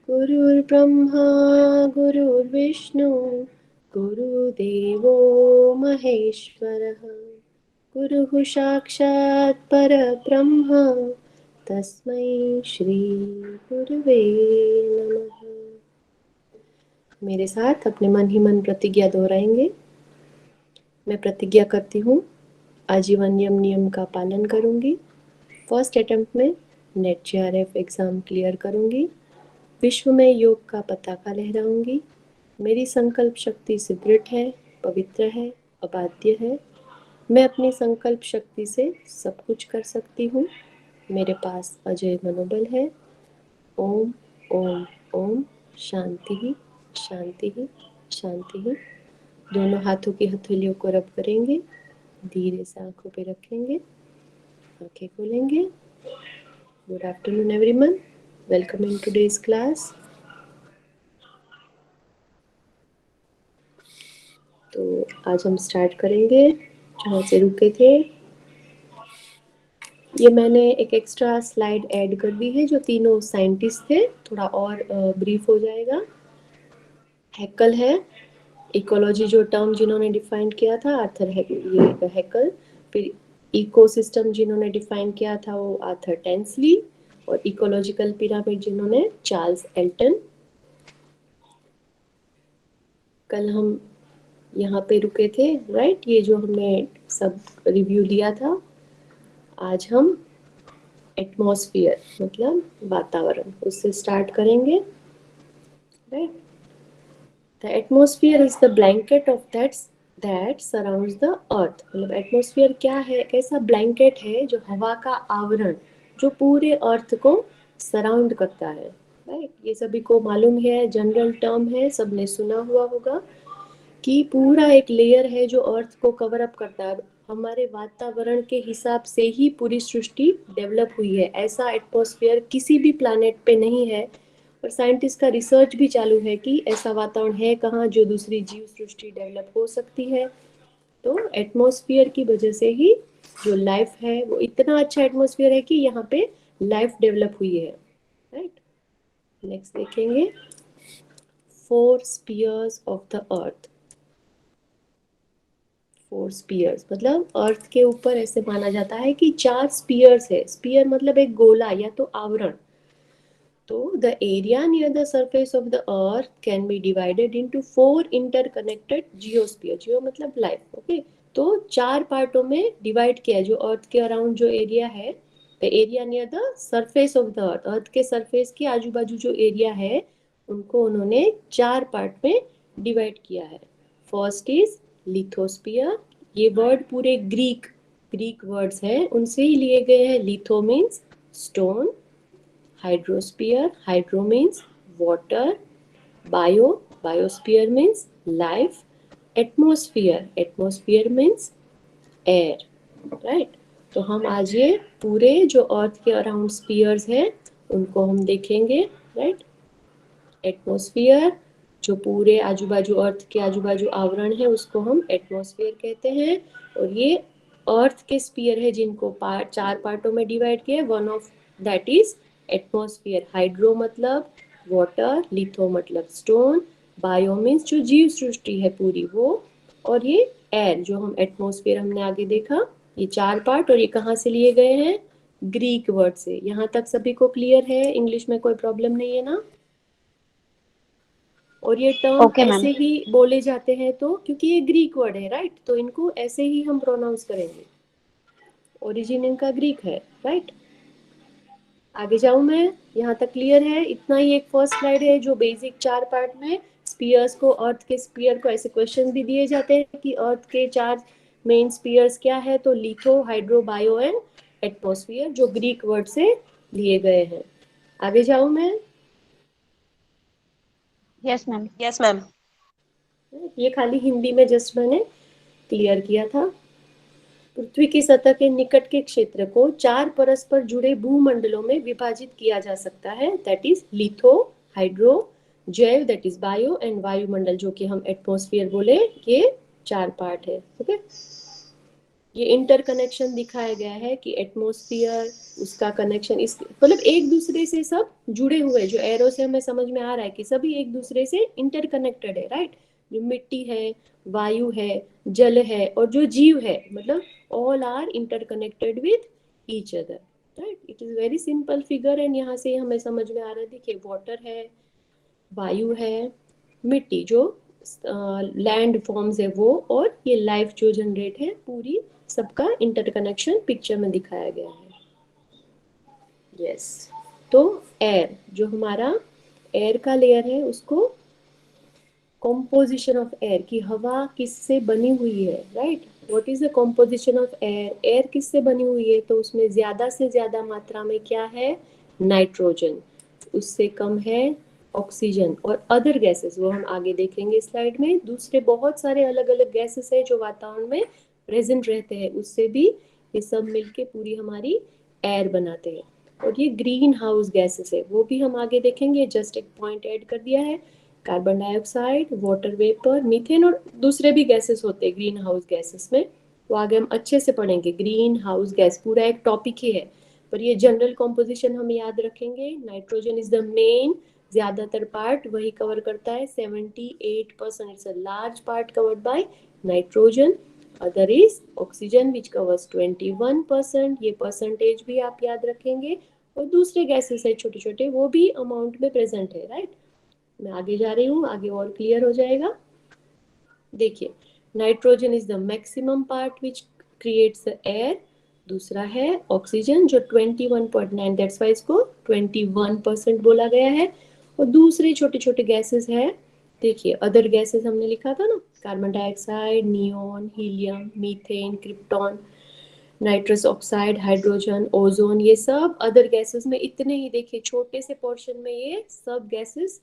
गुरुर्ब्रह्मा गुरुर्विष्णु गुरुदेवो महेश्वरः गुरुः साक्षात् परब्रह्म तस्मै श्री गुरुवे नमः। मेरे साथ अपने मन ही मन प्रतिज्ञा दोहराएंगे। मैं प्रतिज्ञा करती हूँ आजीवन यम नियम का पालन करूँगी। फर्स्ट अटेम्प्ट में नेट JRF एग्ज़ाम क्लियर करूँगी। विश्व में योग का पताका लहराऊंगी। मेरी संकल्प शक्ति सुदृढ़ है, पवित्र है, अबाध्य है। मैं अपनी संकल्प शक्ति से सब कुछ कर सकती हूँ। मेरे पास अजय मनोबल है। ओम ओम ओम शांति शांति शांति। दोनों हाथों की हथेलियों को रब करेंगे। धीरे से आंखों पे रखेंगे, आंखें खोलेंगे। Good afternoon everyone, welcome in today's class. तो आज हम स्टार्ट करेंगे जहाँ से रुके थे। ये मैंने एक एक्स्ट्रा स्लाइड ऐड कर दी है जो तीनों साइंटिस्ट थे, थोड़ा और ब्रीफ हो जाएगा। हैकल है, इकोलॉजी जो टर्म जिन्होंने डिफाइन किया था आर्थर हैकल। फिर इकोसिस्टम जिन्होंने डिफाइन किया था वो आर्थर टेंसली, और इकोलॉजिकल पिरामिड जिन्होंने चार्ल्स एल्टन। कल हम यहाँ पे रुके थे, राइट? ये जो हमने सब रिव्यू लिया था। आज हम एटमॉस्फेयर मतलब वातावरण, उससे स्टार्ट करेंगे, right? The atmosphere is the blanket of that surrounds the earth. मतलब एटमॉस्फेयर क्या है? ऐसा ब्लैंकेट है जो हवा का आवरण जो पूरे अर्थ को सराउंड करता है, राइट? ये सभी को मालूम है, जनरल टर्म है, सबने सुना हुआ होगा कि पूरा एक लेयर है जो अर्थ को कवर अप करता है। हमारे वातावरण के हिसाब से ही पूरी सृष्टि डेवलप हुई है। ऐसा एटमॉस्फेयर किसी भी प्लैनेट पे नहीं है, और साइंटिस्ट का रिसर्च भी चालू है कि ऐसा वातावरण है कहाँ जो दूसरी जीव सृष्टि डेवलप हो सकती है। तो एटमॉस्फेयर की वजह से ही जो लाइफ है वो इतना अच्छा एटमॉस्फेयर है कि यहाँ पे लाइफ डेवलप हुई है, राइट? नेक्स्ट देखेंगे, 4 spheres of the earth. 4 spheres मतलब अर्थ के ऊपर ऐसे माना जाता है कि 4 स्पीयर्स है। स्पीयर मतलब एक गोला या तो आवरण। तो the area near the surface of the earth can be divided into 4 interconnected geosphere. Geo मतलब लाइफ, ओके? तो 4 पार्टों में डिवाइड किया है जो अर्थ के अराउंड जो एरिया है। The area near the surface of the earth, earth के सरफेस के आजू बाजू जो एरिया है उनको उन्होंने 4 पार्ट में डिवाइड किया है। First is lithosphere. ये वर्ड पूरे ग्रीक वर्ड्स हैं, उनसे ही लिए गए हैं। Litho means stone, hydrosphere, hydro means water, biosphere means life, atmosphere means air, right? तो हम आज ये पूरे जो अर्थ के अराउंड स्पीयर्स हैं उनको हम देखेंगे, राइट? एटमॉस्फेयर जो पूरे आजू बाजू अर्थ के आजू बाजू आवरण है उसको हम एटमॉस्फेयर कहते हैं। और ये अर्थ के स्पीयर है जिनको 4 पार्टों में डिवाइड किया है। One of that is atmosphere. Hydro मतलब वाटर, लिथो मतलब स्टोन, बायो मीन्स जो जीव सृष्टि है पूरी वो, और ये एयर जो हम एटमॉस्फेयर हमने आगे देखा। ये 4 पार्ट, और ये कहाँ से लिए गए हैं? ग्रीक वर्ड से। यहाँ तक सभी को क्लियर है? इंग्लिश में कोई प्रॉब्लम नहीं है ना? और ये टर्म ओके मैम। ऐसे ही बोले जाते हैं तो क्योंकि ये ग्रीक वर्ड है, राइट? तो इनको ऐसे ही हम प्रोनाउंस करेंगे, ओरिजिन इनका ग्रीक है, राइट? आगे जाऊं मैं? यहाँ तक क्लियर है? इतना ही एक फर्स्ट स्लाइड है जो बेसिक 4 पार्ट में स्पीयर्स को, अर्थ के स्पीयर को ऐसे क्वेश्चन भी दिए जाते हैं कि अर्थ के 4 मेन स्पीयर्स क्या है, तो litho, hydro, bio and atmosphere, जो ग्रीक वर्ड से लिए गए हैं। आगे जाऊं मैं? Yes ma'am. Yes ma'am. ये खाली हिंदी में जस्ट मैंने क्लियर किया था। पृथ्वी की सतह के निकट के क्षेत्र को 4 परस्पर जुड़े भूमंडलों में विभाजित किया जा सकता है। दैट इज लिथो, हाइड्रो, जैव दैट इज बायो, एंड वायुमंडल जो कि हम एटमॉस्फेयर बोले। ये 4 पार्ट है, ओके? ये इंटरकनेक्शन दिखाया गया है कि एटमॉस्फेयर, उसका कनेक्शन, इस मतलब एक दूसरे से सब जुड़े हुए, जो एरो से हमें समझ में आ रहा है कि सभी एक दूसरे से इंटरकनेक्टेड है, राइट। जो मिट्टी है, वायु है, जल है और जो जीव है, मतलब all are interconnected with each other, right. It is very simple figure and यहाँ से हमें समझ में आ रहा है, देखिए वाटर है, वायु है, मिट्टी जो लैंड फॉर्म्स है वो, और ये लाइफ जो जनरेट है पूरी, सबका इंटरकनेक्शन पिक्चर में दिखाया गया है। यस तो एयर, जो हमारा एयर का लेयर है, उसको कॉम्पोजिशन ऑफ एयर, की हवा किससे बनी हुई है, right. What is the composition of air, air किससे बनी हुई है, तो उसमें ज्यादा से ज्यादा मात्रा में क्या है, नाइट्रोजन, उससे कम है ऑक्सीजन और अदर गैसेस, वो हम आगे देखेंगे स्लाइड में। दूसरे बहुत सारे अलग अलग गैसेस है जो वातावरण में प्रेजेंट रहते हैं, उससे भी ये सब मिलके पूरी हमारी एयर बनाते हैं। और ये ग्रीन हाउस गैसेस है, वो भी हम आगे देखेंगे, जस्ट एक पॉइंट ऐड कर दिया है। Carbon dioxide, water vapour, methane और दूसरे भी गैसेस होते हैं ग्रीन हाउस गैसेस में, तो आगे हम अच्छे से पढ़ेंगे। ग्रीन हाउस गैस पूरा एक टॉपिक ही है, पर ये जनरल कॉम्पोजिशन हम याद रखेंगे। नाइट्रोजन इज द मेन, ज्यादातर पार्ट वही कवर करता है, 78%, it's a large part covered by nitrogen. Other is oxygen which covers 21%, ये परसेंटेज भी आप याद रखेंगे। और दूसरे गैसेस है छोटे छोटे, वो भी अमाउंट में प्रेजेंट है, राइट। मैं आगे जा रही हूँ, आगे और क्लियर हो जाएगा। देखिए, nitrogen is the maximum part which creates the air. दूसरा है ऑक्सीजन जो 21.9, दैट्स वाई इसको 21% बोला गया है। और दूसरे छोटे छोटे गैसेस है, देखिए अदर गैसेस हमने लिखा था ना, carbon dioxide, neon, helium, methane, krypton, nitrous oxide, hydrogen, ozone, ये सब अदर गैसेस में, इतने ही देखिए छोटे से पोर्शन में ये सब गैसेस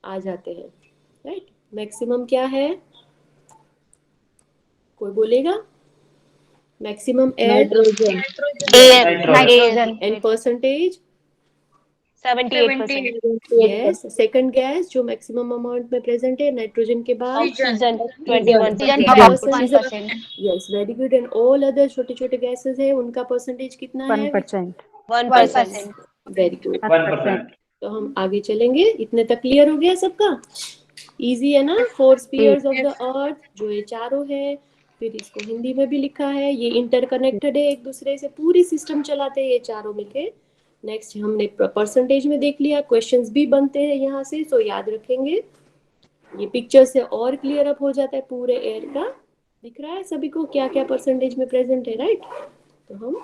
आ जाते हैं, राइट। मैक्सिमम क्या है, कोई बोलेगा, maximum air, nitrogen, air, nitrogen and percentage 78%। Yes. Second gas जो मैक्सिमम अमाउंट में प्रेजेंट है नाइट्रोजन के बाद, oxygen oxygen 21%। Yes very good. And all other छोटे छोटे गैसेस है, उनका परसेंटेज कितना है, 1%, 1%। Very good. 1%। तो हम आगे चलेंगे, इतने तक क्लियर हो गया सबका, इजी है ना। Four spheres of the earth, जो ये चारों है, फिर इसको हिंदी में भी लिखा है, ये इंटरकनेक्टेड है एक दूसरे से, पूरी सिस्टम चलाते हैं ये चारों मिलके। नेक्स्ट हमने परसेंटेज में देख लिया, क्वेश्चंस भी बनते हैं यहाँ से, सो याद रखेंगे। ये पिक्चर से और क्लियर अप हो जाता है पूरे एयर का, दिख रहा है सभी को क्या क्या परसेंटेज में प्रेजेंट है, राइट। तो हम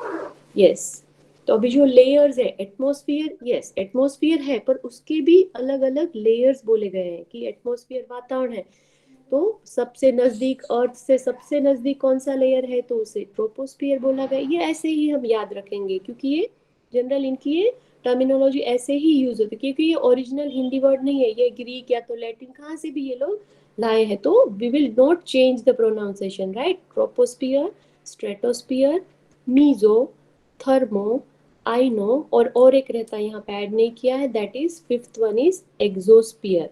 यस, तो अभी जो लेयर्स है, एटमॉस्फेयर, यस एटमॉस्फेयर है, पर उसके भी अलग अलग लेयर्स बोले गए हैं कि एटमॉस्फेयर वातावरण है, तो सबसे नजदीक अर्थ से सबसे नजदीक कौन सा लेयर है, तो उसे ट्रोपोस्फियर बोला गया। ये ऐसे ही हम याद रखेंगे, क्योंकि ये जनरल इनकी ये टर्मिनोलॉजी ऐसे ही यूज होती है, क्योंकि ये ओरिजिनल हिंदी वर्ड नहीं है, ये ग्रीक या तो लैटिन कहाँ से भी ये लोग लाए हैं, तो we will not change the pronunciation, right. Troposphere, stratosphere, meso, thermo, iono, और एक रहता है यहाँ पे ऐड नहीं किया है, that is fifth one is exosphere.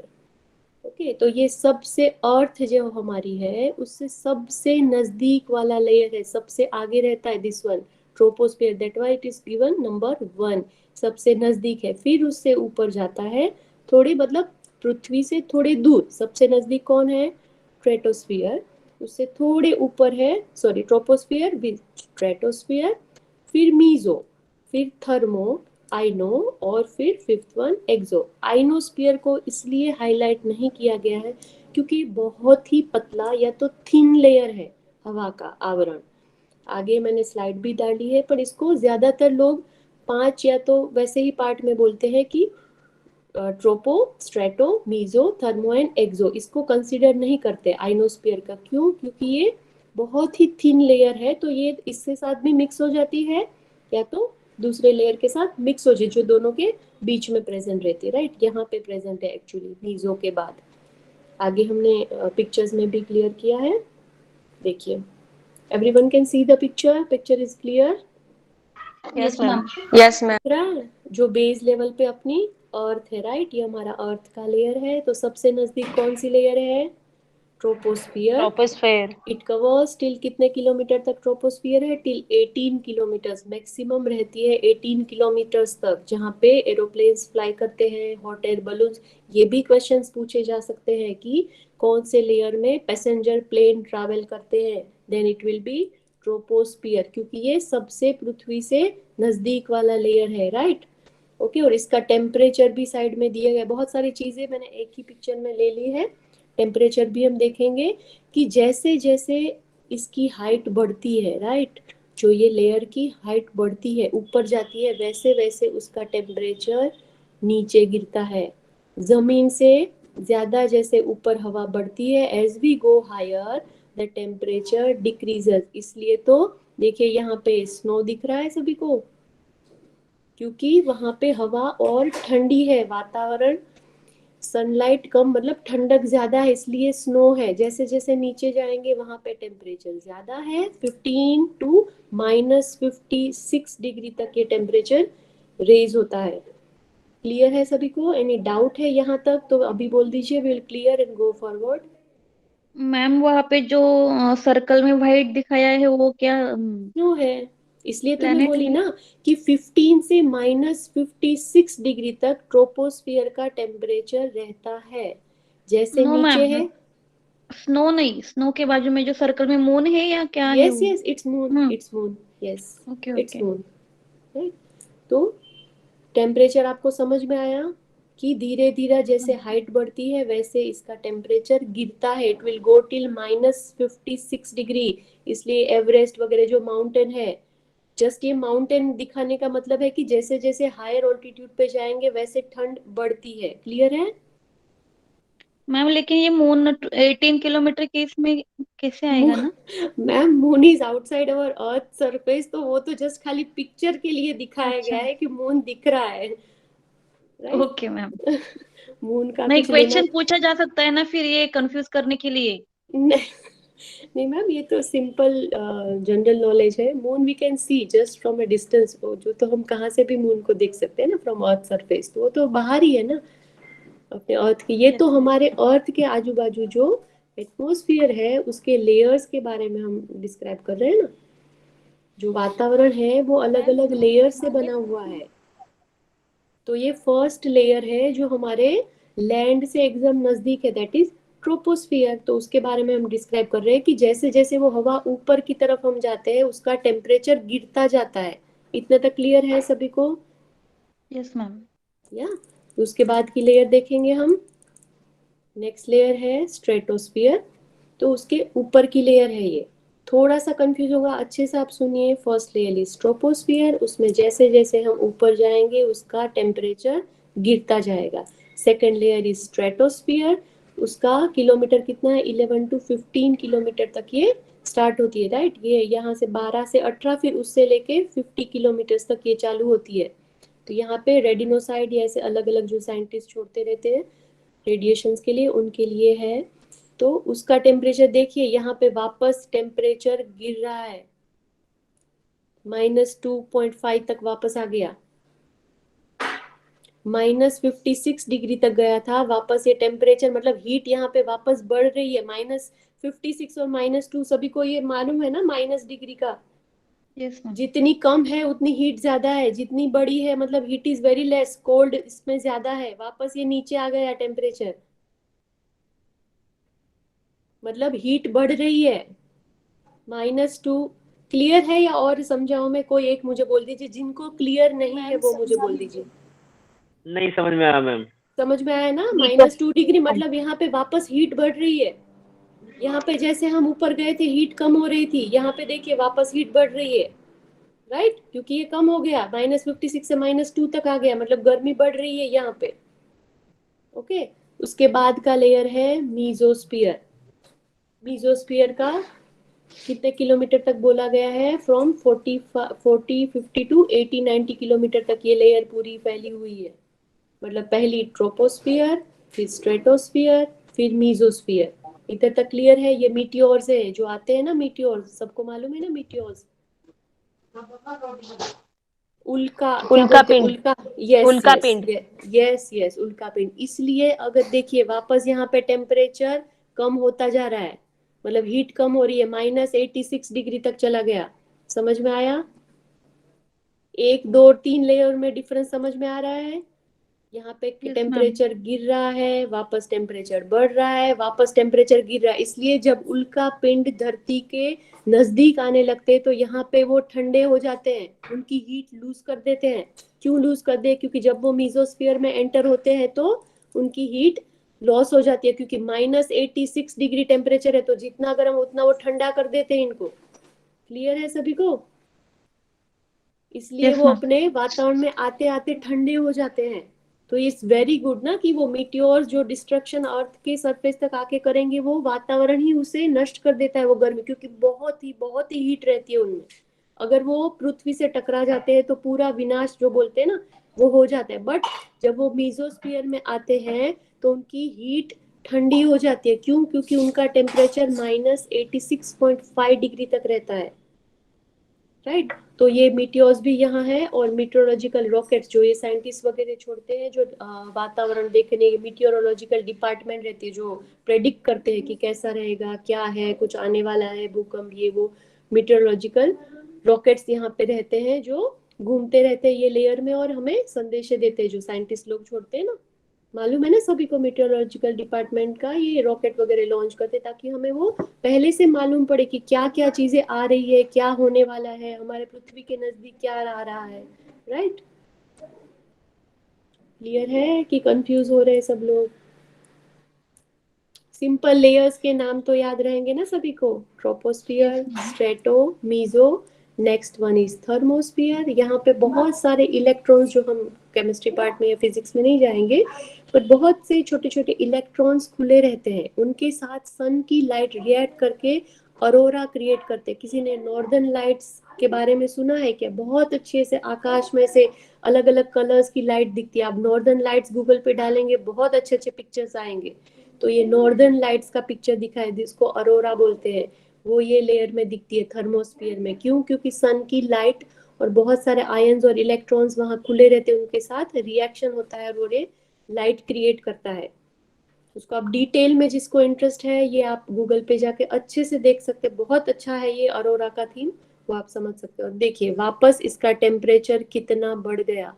Okay, तो ये सबसे अर्थ जो हमारी है उससे सबसे नजदीक वाला लेयर है, सबसे आगे रहता है this one, troposphere, that why it is given number 1, सबसे नजदीक है। फिर उससे ऊपर जाता है थोड़े, मतलब पृथ्वी से थोड़े दूर, सबसे नजदीक कौन है, स्ट्रेटोस्फियर, उससे थोड़े ऊपर है, सॉरी ट्रोपोस्फियर, स्ट्रेटोस्फियर, फिर मीजो, फिर थर्मो, आइनो, और फिर फिफ्थ वन एक्सो। आइनोस्फीयर को इसलिए हाईलाइट नहीं किया गया है क्योंकि बहुत ही पतला या तो थिन लेयर है हवा का आवरण। आगे मैंने स्लाइड भी डाली है, पर इसको ज्यादातर लोग 5 या तो वैसे ही पार्ट में बोलते हैं कि tropo, strato, meso, thermo and exo, इसको कंसीडर नहीं करते आइनोस्फीयर का। क्यों, क्योंकि ये बहुत ही थिन लेयर है, तो ये इसके साथ भी मिक्स हो जाती है, या तो दूसरे लेयर के साथ मिक्स हो जाए जो दोनों के बीच में प्रेजेंट रहती है, राइट। यहाँ पे प्रेजेंट है एक्चुअली मीजो के बाद। आगे हमने पिक्चर्स में भी क्लियर किया है, देखिए everyone can see the picture, picture is clear, yes ma'am. Yes ma'am. दिख रहा है। जो बेस लेवल पे अपनी अर्थ है, राइट, ये हमारा अर्थ का लेयर है, तो सबसे नजदीक कौन सी लेयर है, troposphere. Troposphere. It covers till कितने किलोमीटर तक ट्रोपोस्फियर है? टिल 18 किलोमीटर्स, मैक्सिमम रहती है 18 किलोमीटर्स तक, जहाँ पे एरोप्लेन्स फ्लाई करते हैं, हॉट एयर बलून्स। ये भी क्वेश्चंस पूछे जा सकते हैं कि कौन से लेयर में पैसेंजर प्लेन ट्रैवल करते हैं, then it will be troposphere, क्योंकि ये सबसे पृथ्वी से नजदीक वाला लेयर है, राइट। ओके, और इसका टेम्परेचर भी साइड में दिया गया है। बहुत सारी चीजें मैंने एक ही पिक्चर में ले ली है। टेम्परेचर भी हम देखेंगे कि जैसे जैसे इसकी हाइट बढ़ती है, राइट, जो ये लेयर की हाइट बढ़ती है, ऊपर जाती है, वैसे वैसे उसका टेम्परेचर नीचे गिरता है। जमीन से ज्यादा जैसे ऊपर हवा बढ़ती है, as we go higher the temperature decreases. इसलिए तो देखिए यहाँ पे स्नो दिख रहा है सभी को, क्योंकि वहां पे हवा और ठंडी है, वातावरण, सनलाइट कम, मतलब ठंडक ज्यादा है, इसलिए स्नो है। जैसे जैसे नीचे जाएंगे वहां पे टेम्परेचर ज्यादा है, 15 टू -56 डिग्री तक ये टेम्परेचर रेज होता है। क्लियर है सभी को? एनी डाउट है यहाँ तक? तो अभी बोल दीजिए, will clear and go forward. Ma'am वहाँ पे जो सर्कल में व्हाइट दिखाया है वो क्या स्नो है, इसलिए तो मैं प्लेनेट बोली है? ना कि 15 से -56 डिग्री तक ट्रोपोस्फियर का टेम्परेचर रहता है। जैसे नो नीचे मैम, है, स्नो नहीं, स्नो के बाजू में जो सर्कल में मून है या क्या है यस वो? Yes, it's moon, hmm. It's moon, yes, okay it's okay. Moon, right. तो टेम्परेचर आपको समझ में आया कि धीरे धीरे जैसे हाइट बढ़ती है वैसे इसका टेम्परेचर गिरता है। It will go till -56 degree. इसलिए एवरेस्ट वगैरह जो माउंटेन है, जस्ट ये माउंटेन दिखाने का मतलब है कि जैसे जैसे हायर ऑल्टीट्यूड पे जाएंगे वैसे ठंड बढ़ती है। क्लियर है? मैम लेकिन ये मून 18 किलोमीटर के इसमें कैसे आएगा ना? Ma'am, moon is outside our earth surface, तो वो तो जस्ट खाली पिक्चर के लिए दिखाया गया अच्छा। है कि मून दिख रहा है, राइट। Okay ma'am. मून का नहीं, कुछ लेना क्वेश्चन पूछा जा सकता है ना फिर ये कंफ्यूज करने के लिए। नहीं। नहीं मैम, ये तो सिंपल जनरल नॉलेज है। Moon we can see just from a distance, जो तो हम कहाँ से भी मून को देख सकते हैं ना, फ्रॉम अर्थ सरफेस, तो वो तो बाहर ही है ना अपने अर्थ के। ये यस तो मैम। हमारे अर्थ के आजू बाजू जो एटमॉस्फेयर है उसके लेयर्स के बारे में हम डिस्क्राइब कर रहे हैं ना। जो वातावरण है वो अलग अलग लेयर से बना हुआ है। तो ये फर्स्ट लेयर है जो हमारे लैंड से एकदम नजदीक है, दैट इज ट्रोपोस्फियर। तो उसके बारे में हम डिस्क्राइब कर रहे हैं कि जैसे जैसे वो हवा ऊपर की तरफ हम जाते हैं उसका टेम्परेचर गिरता जाता है। इतने तक क्लियर है सभी को? Yes ma'am. या उसके बाद की लेयर देखेंगे हम। नेक्स्ट लेयर है स्ट्रेटोस्फियर, तो उसके ऊपर की लेयर है ये। थोड़ा सा कंफ्यूज होगा, अच्छे से आप सुनिए। फर्स्ट लेयर इज ट्रोपोस्फियर, उसमें जैसे जैसे हम ऊपर जाएंगे उसका टेम्परेचर गिरता जाएगा। सेकेंड लेयर इज स्ट्रेटोस्फियर, उसका किलोमीटर कितना है, 11 to 15 किलोमीटर तक ये स्टार्ट होती है, राइट। ये यहाँ से 12 से 18, फिर उससे लेके 50 किलोमीटर तक ये चालू होती है। तो यहाँ पे रेडिनोसाइड या ऐसे अलग अलग जो साइंटिस्ट छोड़ते रहते हैं रेडिएशंस के लिए, उनके लिए है। तो उसका टेम्परेचर देखिए, यहाँ पे वापस टेम्परेचर गिर रहा है, -2.5 तक वापस आ गया, -56 डिग्री तक गया था, वापस ये टेम्परेचर, मतलब हीट यहाँ पे वापस बढ़ रही है। -56 और -2 सभी को ये मालूम है ना, माइनस डिग्री का यस मैम। जितनी कम है उतनी हीट ज्यादा है, जितनी बड़ी है मतलब heat is very less, cold इसमें ज्यादा है। वापस ये नीचे आ गया टेम्परेचर, मतलब हीट बढ़ रही है, -2। क्लियर है या और समझाओ मैं? कोई एक मुझे बोल दीजिए, जिनको क्लियर नहीं है वो मुझे बोल दीजिए। नहीं समझ में आया मैम। समझ में आया ना? -2 डिग्री मतलब यहाँ पे वापस हीट बढ़ रही है। यहाँ पे जैसे हम ऊपर गए थे हीट कम हो रही थी, यहाँ पे देखिए वापस हीट बढ़ रही है, राइट, क्योंकि ये कम हो गया, -56 से -2 तक आ गया, मतलब गर्मी बढ़ रही है यहाँ पे। ओके, उसके बाद का लेयर है मीजोस्फियर। मीजोस्फियर का कितने किलोमीटर तक बोला गया है? फ्रॉम 40 50 टू 80 90 किलोमीटर तक ये लेयर पूरी फैली हुई है। मतलब पहली ट्रोपोस्फियर, फिर स्ट्रेटोस्फियर, फिर मीजोस्फियर। इधर तक क्लियर है? ये मीटियोर्स है जो आते हैं ना, मीटियोर्स सबको मालूम है ना, मीटियोर्स, उल्का क्या उल्का बोलते हैं, पिंड। उल्का, यस उल्का यस पिंड। यस यस, उल्का पिंड। इसलिए अगर देखिए वापस यहाँ पे टेम्परेचर कम होता जा रहा है, मतलब हीट कम हो रही है, -86 डिग्री तक चला गया। समझ में आया? 1 2 3 लेयर में डिफरेंस समझ में आ रहा है? यहाँ पे Yes, टेम्परेचर गिर रहा है, वापस टेम्परेचर बढ़ रहा है, वापस टेम्परेचर गिर रहा है। इसलिए जब उल्का पिंड धरती के नजदीक आने लगते हैं तो यहाँ पे वो ठंडे हो जाते हैं, उनकी हीट लूज कर देते हैं। क्यों लूज कर दे? क्योंकि जब वो मीजोस्फीयर में एंटर होते हैं तो उनकी हीट लॉस हो जाती है, क्योंकि -86 डिग्री टेम्परेचर है, तो जितना गर्म उतना वो ठंडा कर देते हैं इनको। क्लियर है सभी को? इसलिए Yes, वो ma'am. अपने वातावरण में आते आते ठंडे हो जाते हैं। तो इट्स वेरी गुड ना कि वो मीटियोर जो डिस्ट्रक्शन अर्थ के सरफेस तक आके करेंगे, वो वातावरण ही उसे नष्ट कर देता है, वो गर्मी, क्योंकि बहुत ही हीट रहती है उनमें। अगर वो पृथ्वी से टकरा जाते हैं तो पूरा विनाश जो बोलते हैं ना, वो हो जाता है। बट जब वो मीजोस्फीयर में आते हैं तो उनकी हीट ठंडी हो जाती है। क्यों? क्योंकि उनका टेम्परेचर -86.5 डिग्री तक रहता है। राइट? तो ये मीटियोर्स भी यहाँ है, और मीटेरोलॉजिकल रॉकेट्स जो ये साइंटिस्ट वगैरह छोड़ते हैं, जो वातावरण देखने, मीटियोरोलॉजिकल डिपार्टमेंट रहती है जो प्रेडिक्ट करते हैं कि कैसा रहेगा, क्या है, कुछ आने वाला है, भूकंप, ये वो। मीटियोरोलॉजिकल रॉकेट्स यहाँ पे रहते हैं जो घूमते रहते हैं ये लेयर में, और हमें संदेश देते हैं, जो साइंटिस्ट लोग छोड़ते हैं ना। मालूम है ना सभी को? मीटेरोलॉजिकल डिपार्टमेंट का ये रॉकेट वगैरह लॉन्च करते, ताकि हमें वो पहले से मालूम पड़े कि क्या क्या चीजें आ रही है, क्या होने वाला है, हमारे पृथ्वी के नजदीक क्या आ रहा है। राइट? क्लियर है कि कंफ्यूज हो रहे हैं सब लोग? सिंपल लेयर्स के नाम तो याद रहेंगे ना सभी को? Troposphere, strato, meso, next one is thermosphere. यहाँ पे बहुत सारे इलेक्ट्रॉन्स, जो हम केमिस्ट्री पार्ट में या फिजिक्स में नहीं जाएंगे, पर बहुत से छोटे छोटे इलेक्ट्रॉन्स खुले रहते हैं, उनके साथ सन की लाइट रिएक्ट करके अरोरा क्रिएट करते हैं। किसी ने नॉर्दर्न लाइट्स के बारे में सुना है क्या? बहुत अच्छे से आकाश में से अलग अलग कलर्स की लाइट दिखती है। आप नॉर्दर्न लाइट्स गूगल पे डालेंगे, बहुत अच्छे अच्छे पिक्चर्स आएंगे। तो ये नॉर्दर्न लाइट्स का पिक्चर दिखाई, जिसको अरोरा बोलते हैं, वो ये लेयर में दिखती है, थर्मोस्फियर में। क्यों? क्योंकि सन की लाइट और बहुत सारे आयंस और इलेक्ट्रॉन्स वहां खुले रहते हैं, उनके साथ रिएक्शन होता है और ये लाइट क्रिएट करता है। उसको आप डिटेल में, जिसको इंटरेस्ट है, ये आप गूगल पे जाके अच्छे से देख सकते हैं। बहुत अच्छा है ये अरोरा का थीम, वो आप समझ सकते हो। और देखिए वापस इसका टेम्परेचर कितना बढ़ गया,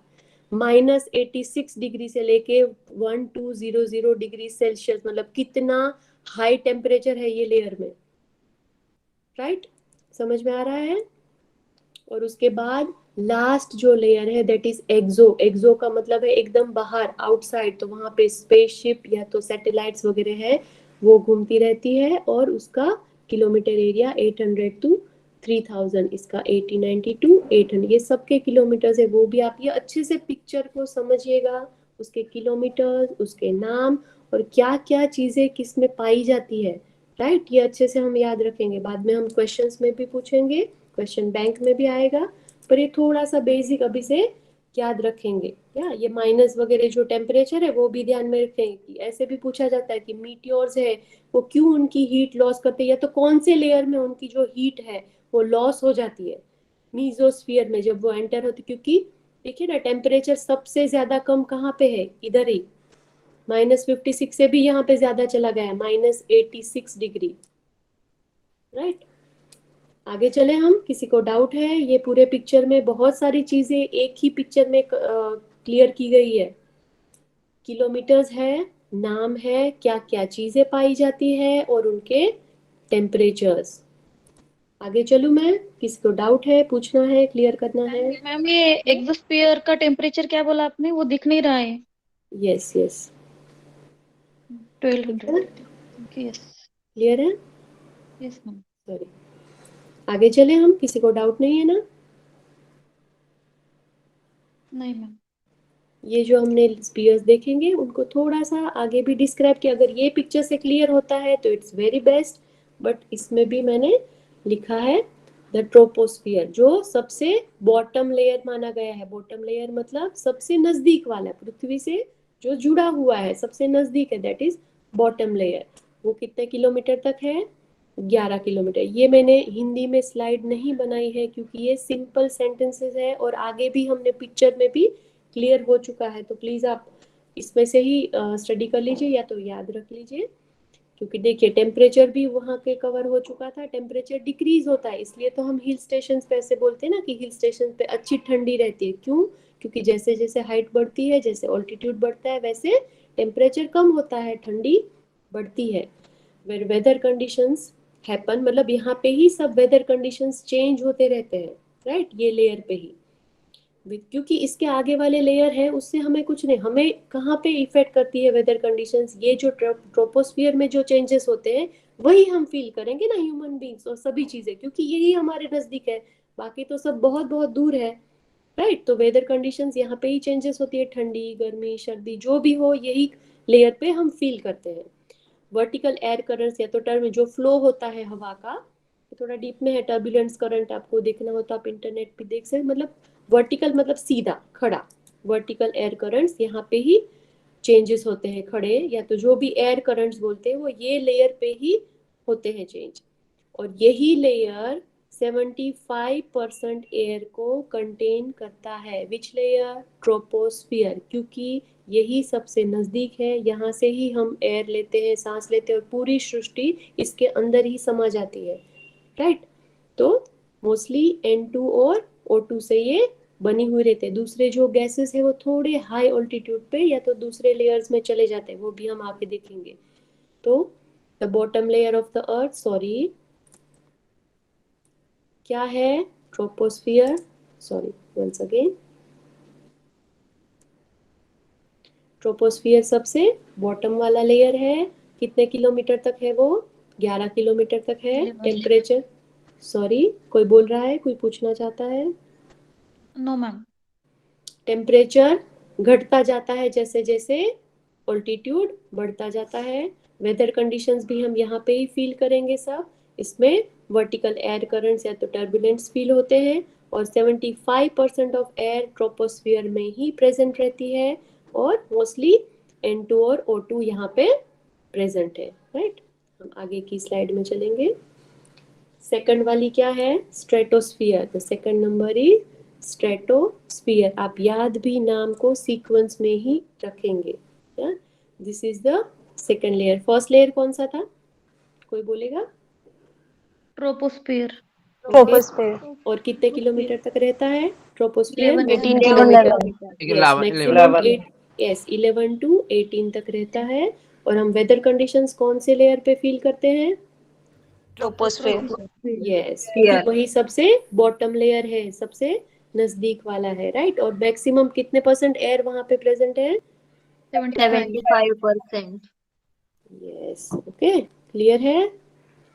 -86 डिग्री से लेके 1200 डिग्री सेल्सियस, मतलब कितना हाई टेम्परेचर है ये लेयर में। राइट? समझ में आ रहा है? और उसके बाद लास्ट जो लेयर है, दैट इज एक्सो। एक्सो का मतलब है एकदम बाहर, आउटसाइड। तो वहां पे स्पेसशिप या तो सैटेलाइट्स वगैरह है, वो घूमती रहती है, और उसका किलोमीटर एरिया 800 to 3000, इसका 80 90 to 800, ये सबके किलोमीटर है। वो भी आप ये अच्छे से पिक्चर को समझिएगा, उसके किलोमीटर, उसके नाम, और क्या क्या चीजें किस में पाई जाती है। राइट? ये अच्छे से हम याद रखेंगे, बाद में हम क्वेश्चंस में भी पूछेंगे, क्वेश्चन बैंक में भी आएगा। पर ये थोड़ा सा बेसिक अभी से याद रखेंगे। क्या ये माइनस वगैरह जो टेम्परेचर है, वो भी ध्यान में रखें कि ऐसे भी पूछा जाता है कि मीटियोर्स है वो क्यों उनकी हीट लॉस करते हैं, या तो कौन से लेयर में उनकी जो हीट है वो लॉस हो जाती है। मीजोस्फीयर में जब वो एंटर होती, क्योंकि देखिए ना, टेम्परेचर सबसे ज्यादा कम कहाँ पे है? इधर ही। -56 से भी यहाँ पे ज्यादा चला गया है, -86 डिग्री। राइट? आगे चले हम। किसी को डाउट है? ये पूरे पिक्चर में बहुत सारी चीजें एक ही पिक्चर में क्लियर की गई है। किलोमीटर्स है, नाम है, क्या क्या चीजें पाई जाती है, और उनके टेम्परेचर्स। आगे चलूं मैं? किसी को डाउट है, पूछना है, क्लियर करना है? मैम ये एक्सोस्फीयर का टेम्परेचर क्या बोला आपने? वो दिख नहीं रहा है। Yes yes, 1200। यस। क्लियर है? Yes ma'am. सॉरी, आगे चले हम। किसी को डाउट नहीं है ना? नहीं मैम। ये जो हमने स्पीयर्स देखेंगे, उनको थोड़ा सा आगे भी डिस्क्राइब किया। अगर ये पिक्चर से क्लियर होता है तो इट्स वेरी बेस्ट, बट इसमें भी मैंने लिखा है द ट्रोपोस्फियर, जो सबसे बॉटम लेयर माना गया है। बॉटम लेयर मतलब सबसे नजदीक वाला, पृथ्वी से जो जुड़ा हुआ है, सबसे नजदीक है, दैट इज बॉटम लेयर। वो कितने किलोमीटर तक है? 11 किलोमीटर। ये मैंने हिंदी में स्लाइड नहीं बनाई है, क्योंकि ये सिंपल सेंटेंसेस है, और आगे भी हमने पिक्चर में भी क्लियर हो चुका है। तो प्लीज आप इसमें से ही स्टडी कर लीजिए, या तो याद रख लीजिए क्योंकि देखिए टेम्परेचर भी वहाँ के कवर हो चुका था, टेम्परेचर डिक्रीज होता है, इसलिए तो हम हिल स्टेशन पे ऐसे बोलते हैं ना कि हिल स्टेशन पे अच्छी ठंडी रहती है। क्यों? क्योंकि जैसे जैसे हाइट बढ़ती है, जैसे ऑल्टीट्यूड बढ़ता है, वैसे टेम्परेचर कम होता है, ठंडी बढ़ती है। वेर वेदर कंडीशंस हैपन, मतलब यहाँ पे ही सब वेदर कंडीशंस चेंज होते रहते हैं, राइट, ये लेयर पे ही। क्योंकि इसके आगे वाले लेयर है उससे हमें कुछ नहीं, हमें कहाँ पे इफेक्ट करती है वेदर कंडीशंस, ये जो ट्रोपोस्फियर में जो चेंजेस होते हैं वही हम फील करेंगे ना, ह्यूमन बींग्स और सभी चीजें, क्योंकि यही हमारे नजदीक है, बाकी तो सब बहुत बहुत दूर है, राइट। तो वेदर कंडीशंस यहाँ पे ही चेंजेस होती है, ठंडी गर्मी सर्दी जो भी हो यही लेयर पे हम फील करते हैं। वर्टिकल एयर करंट्स या तो टर्म जो फ्लो होता है हवा का, थोड़ा डीप में है, टर्बुलेंस करंट आपको देखना हो तो आप इंटरनेट पे देख सकते, मतलब वर्टिकल मतलब सीधा खड़ा, वर्टिकल एयर करंट्स यहाँ पे ही चेंजेस होते हैं खड़े, या तो जो भी एयर करंट्स बोलते हैं वो ये लेयर पे ही होते हैं चेंज। और यही लेयर 75% एयर को कंटेन करता है। Which layer? ट्रोपोस्फियर, क्योंकि यही सबसे नजदीक है, यहाँ से ही हम एयर लेते हैं, सांस लेते हैं, और पूरी सृष्टि इसके अंदर ही समा जाती है, राइट। तो मोस्टली N2 और O2 से ये बनी हुई रहते हैं। दूसरे जो गैसेस है वो थोड़े हाई ऑल्टीट्यूड पे या तो दूसरे लेयर्स में चले जाते हैं, वो भी हम आगे देखेंगे। तो the bottom layer of the earth, sorry क्या है? Troposphere, sorry once again, troposphere सबसे बॉटम वाला लेयर है। कितने किलोमीटर तक है वो? 11 किलोमीटर तक है। टेम्परेचर, सॉरी कोई बोल रहा है, कोई पूछना चाहता है? No ma'am. टेम्परेचर घटता जाता है जैसे जैसे ऑल्टीट्यूड बढ़ता जाता है। वेदर कंडीशंस भी हम यहाँ पे ही फील करेंगे सब। इसमें वर्टिकल एयर करंट्स या तो टर्बुलेंट्स फील होते हैं, और 75% ऑफ एयर ट्रोपोस्फियर में ही प्रेजेंट रहती है, और मोस्टली N2 और O2 यहाँ पे प्रेजेंट है, राइट। हम आगे की स्लाइड में चलेंगे। सेकंड वाली क्या है? Stratosphere. The second number is stratosphere. आप याद भी नाम को सीक्वेंस में ही रखेंगे। This is the second layer. First layer कौन सा था, कोई बोलेगा? ट्रोपोस्फियर। Troposphere. और कितने किलोमीटर तक रहता है troposphere? 18 kilometer. Yes, maximum 8, yes 11 to 18 तक रहता है। और हम वेदर कंडीशंस कौन से लेयर पे फील करते हैं? Troposphere. यस, क्योंकि वही सबसे बॉटम लेयर है, सबसे नजदीक वाला है, राइट। और मैक्सिमम कितने % एयर वहां पे प्रेजेंट है? 75%. यस, ओके, क्लियर है।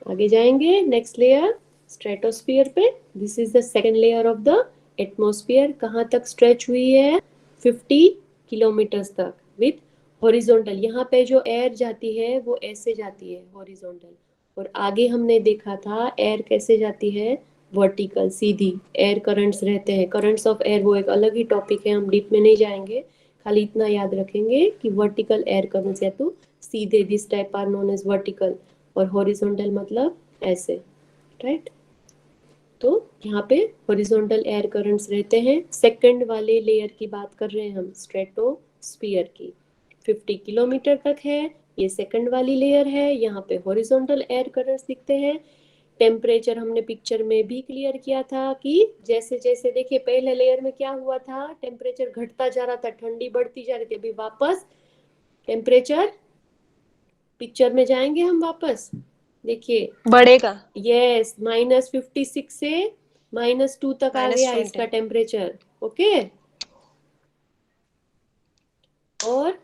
आगे जाएंगे नेक्स्ट लेयर, स्ट्रेटोस्फियर पे। This is the second layer of the atmosphere. कहाँ तक स्ट्रेच हुई है? 50 किलोमीटर्स तक विथ हॉरिजॉन्टल। यहाँ पे जो एयर जाती है वो ऐसे जाती है, हॉरिजॉन्टल। और आगे हमने देखा था एयर कैसे जाती है? वर्टिकल, सीधी। एयर करंट्स रहते हैं, करंट्स ऑफ एयर वो एक अलग ही टॉपिक है, हम डीप में नहीं जाएंगे, खाली इतना याद रखेंगे कि वर्टिकल एयर करंट्स या तो सीधे, this type are known as vertical, और हॉरिजॉन्टल मतलब ऐसे, राइट। तो यहाँ पे हॉरिजॉन्टल एयर करंट्स रहते हैं। सेकंड वाले लेयर की बात कर रहे हैं हम, स्ट्रेटोस्फियर की। 50 किलोमीटर तक है, ये सेकंड वाली लेयर है। यहाँ पे हॉरिजॉन्टल एयर करंट्स दिखते हैं। टेम्परेचर हमने पिक्चर में भी क्लियर किया था कि जैसे जैसे देखिए पहले लेयर में क्या हुआ था, टेम्परेचर घटता जा रहा था, ठंडी बढ़ती जा रही थी। अभी वापस टेम्परेचर, पिक्चर में जाएंगे हम वापस, देखिए बढ़ेगा. यस, -56 से -2 तक आ गया -20. इसका टेम्परेचर, ओके। और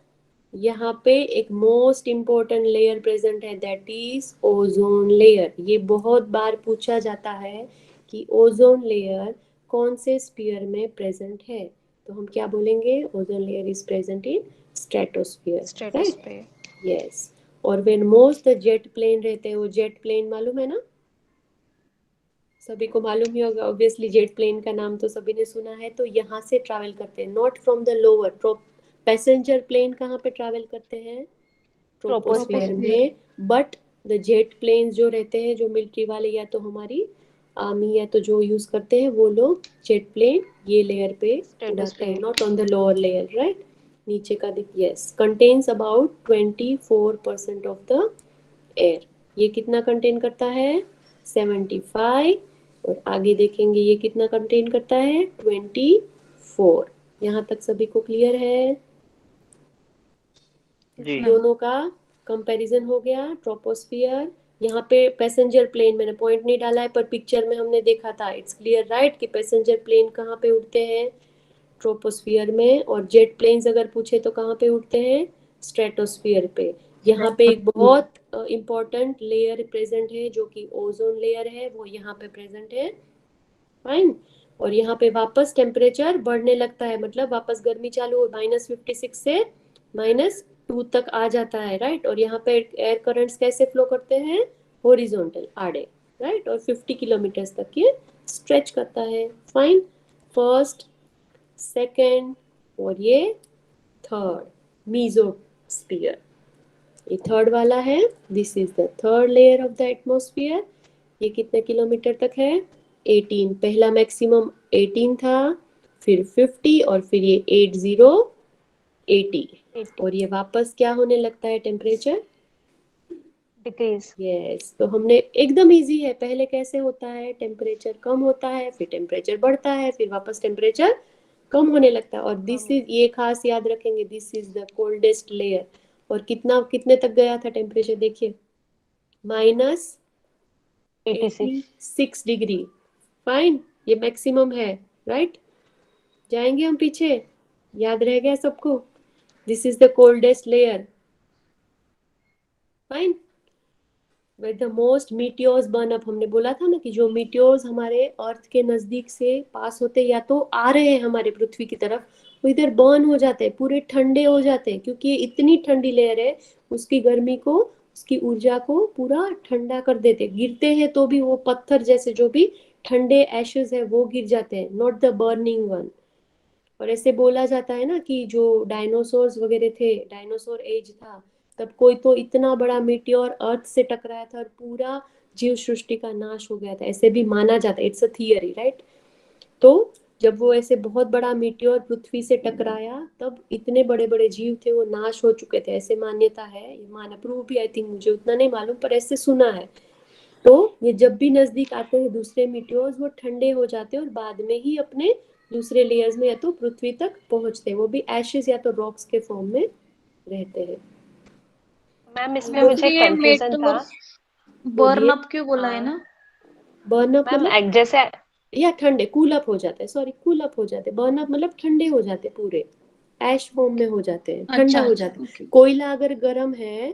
यहाँ पे एक मोस्ट इम्पोर्टेंट लेयर प्रेजेंट है, दैट इज ओजोन लेयर। ये बहुत बार पूछा जाता है कि ओजोन लेयर कौन से स्फीयर में प्रेजेंट है, तो हम क्या बोलेंगे? Ozone layer is present in stratosphere, right. Stratosphere. Yes. और वेन मोस्ट जेट प्लेन रहते हैं, वो जेट प्लेन मालूम है ना, सभी को मालूम ही होगा ऑब्वियसली, जेट प्लेन का नाम तो सभी ने सुना है। तो यहाँ से ट्रैवल करते हैं, not from the lower. Passenger plane कहाँ पे ट्रैवल करते हैं? ट्रोपोस्फियर में। बट द जेट प्लेन्स जो रहते हैं, जो मिलिट्री वाले या तो हमारी आर्मी या तो जो यूज करते हैं, वो लोग जेट प्लेन ये लेयर पे उड़ाते हैं, not on the lower layer, right. नीचे का दिख, yes, contains about 24% of the air. ये कितना कंटेन करता है? 75। और आगे देखेंगे ये कितना कंटेन करता है? 24। यहाँ तक सभी को क्लियर है? जी दोनों का कंपैरिजन हो गया। ट्रोपोस्फियर, यहाँ पे पैसेंजर प्लेन मैंने पॉइंट नहीं डाला है, पर पिक्चर में हमने देखा था, इट्स क्लियर राइट, कि पैसेंजर प्लेन कहाँ पे उड़ते हैं? ट्रोपोस्फियर में। और जेट प्लेन्स अगर पूछे तो कहाँ पे उड़ते हैं? स्ट्रेटोस्फियर पे। यहाँ पे एक बहुत इंपॉर्टेंट लेयर प्रेजेंट है जो कि ओजोन लेयर है, वो यहाँ पे प्रेजेंट है। फाइन। और यहाँ पे वापस टेम्परेचर बढ़ने लगता है, मतलब वापस गर्मी चालू हो, -56 से -2 तक आ जाता है, राइट। और यहाँ पे एयर करंट्स कैसे फ्लो करते हैं? हॉरिजॉन्टल, आड़े, राइट। और 50 किलोमीटर तक ये स्ट्रेच करता है। फाइन। फर्स्ट, सेकेंड, और ये थर्ड, मीजोस्फीयर। ये थर्ड वाला है। This is the third layer of the atmosphere. ये कितने किलोमीटर तक है? 18। पहला मैक्सिमम 18 था, फिर 50, और फिर ये 80। और ये वापस क्या होने लगता है? Temperature decrease. यस। तो हमने एकदम इजी है, पहले कैसे होता है? टेम्परेचर कम होता है, फिर टेम्परेचर बढ़ता है, फिर वापस टेम्परेचर कम होने लगता है। और दिस इज, ये खास याद रखेंगे, this is the coldest layer. और कितने तक गया था टेम्परेचर? देखिए, -86। -86 डिग्री। फाइन। ये मैक्सिमम है, राइट। जाएंगे हम पीछे, याद रह गया सबको? This is the coldest layer. Fine. Where the most meteors burn up, हमने बोला था ना कि जो मीटियोर्स हमारे अर्थ के नजदीक से पास होते, या तो आ रहे हैं हमारे पृथ्वी की तरफ, वो इधर बर्न हो जाते हैं, पूरे ठंडे हो जाते हैं, क्योंकि ये इतनी ठंडी लेयर है, उसकी गर्मी को, उसकी ऊर्जा को पूरा ठंडा कर देते। गिरते हैं तो भी वो पत्थर जैसे जो भी ठंडे एशेज है वो गिर जाते हैं, नॉट द बर्निंग वन। और ऐसे बोला जाता है ना कि जो डायनासोर्स वगैरह थे, डायनासोर एज था, तब कोई तो इतना बड़ा मीटियोर अर्थ से टकराया था और पूरा जीव सृष्टि का नाश हो गया था, ऐसे भी माना जाता है। It's a theory, right. तो जब वो ऐसे बहुत बड़ा मीटियोर पृथ्वी से टकराया, तब इतने बड़े बड़े जीव थे वो नाश हो चुके थे, ऐसे मान्यता है। ये माना प्रूव भी, आई थिंक, मुझे उतना नहीं मालूम, पर ऐसे सुना है। तो ये जब भी नजदीक आते हैं दूसरे मीटियोर्स, वो ठंडे हो जाते हैं और बाद में ही अपने दूसरे लेयर्स में या तो पृथ्वी तक पहुंचते हैं, वो भी एशेस या तो रॉक्स के फॉर्म में रहते हैं। मैम इसमें तो मुझे ये कंफ्यूजन था। मेटल बर्न बोलिए। अप क्यों बोला है ना? बर्न अप मैम मतलब, जैसे या ठंडे, कूल अप हो जाते हैं, सॉरी, कूल अप हो जाते हैं। बर्न अप मतलब ठंडे हो जाते हैं, पूरे ऐश फॉर्म में हो जाते हैं, ठंडा अच्छा हो अच्छा, जाता है। ओके। कोयला अगर गर्म है,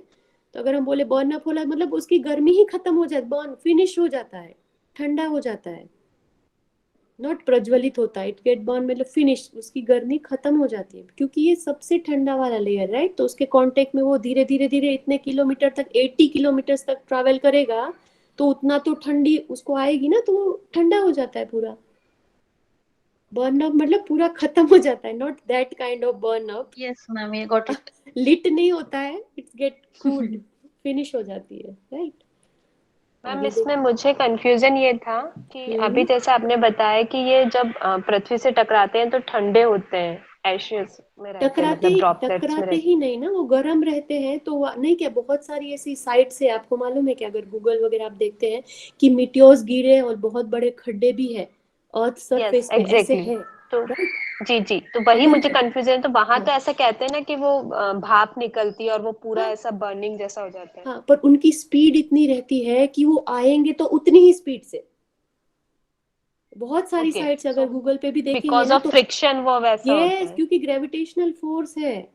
तो अगर हम बोले बर्न अप होला, मतलब उसकी गर्मी ही खत्म हो जाती, बर्न फिनिश हो जाता है, ठंडा हो जाता है, नॉट प्रज्वलित होता है। इट गेट बर्न मतलब फिनिश, उसकी गर्मी खत्म हो जाती है, क्योंकि ये सबसे ठंडा वाला लेयर, राइट। तो उसके कांटेक्ट में वो धीरे धीरे धीरे इतने किलोमीटर तक, 80 किलोमीटर तक ट्रैवल करेगा, तो उतना तो ठंडी उसको आएगी ना, तो वो ठंडा हो जाता है पूरा। बर्न अप मतलब पूरा खत्म हो जाता है, not that kind of burn up. Yes ma'am, ये गॉट इट। लिट नहीं होता है, इट्स गेट कूल्ड, फिनिश हो जाती है, राइट। मैम आगे इसमें देखिए। मुझे कंफ्यूजन ये था कि अभी जैसे आपने बताया कि ये जब पृथ्वी से टकराते हैं तो ठंडे होते हैं, एशेस में रहते हैं, टकराते मतलब ड्रॉपलेट्स में टकराते रहते ही नहीं ना, वो गर्म रहते हैं, तो नहीं क्या, बहुत सारी ऐसी साइट्स है, आपको मालूम है कि अगर गूगल वगैरह आप देखते हैं कि मीटियोर्स गिरे और बहुत बड़े खड्डे भी है अर्थ हैं। यस सरफेस पे, ऐसे एग्जैक्टली। है, तो राइट। जी जी, तो वही अगर मुझे कंफ्यूजन, तो वहां हाँ तो ऐसा कहते हैं ना कि वो भाप निकलती है और वो पूरा हाँ ऐसा बर्निंग जैसा हो जाता है। हाँ, पर उनकी स्पीड इतनी रहती है कि वो आएंगे तो उतनी ही स्पीड से। बहुत सारी ओके, साइट्स सो अगर गूगल पे भी देखेंगे बिकॉज ना, ऑफ तो फ्रिक्शन वो वैसा होता यस, है। क्योंकि ग्रेविटेशनल फोर्स है,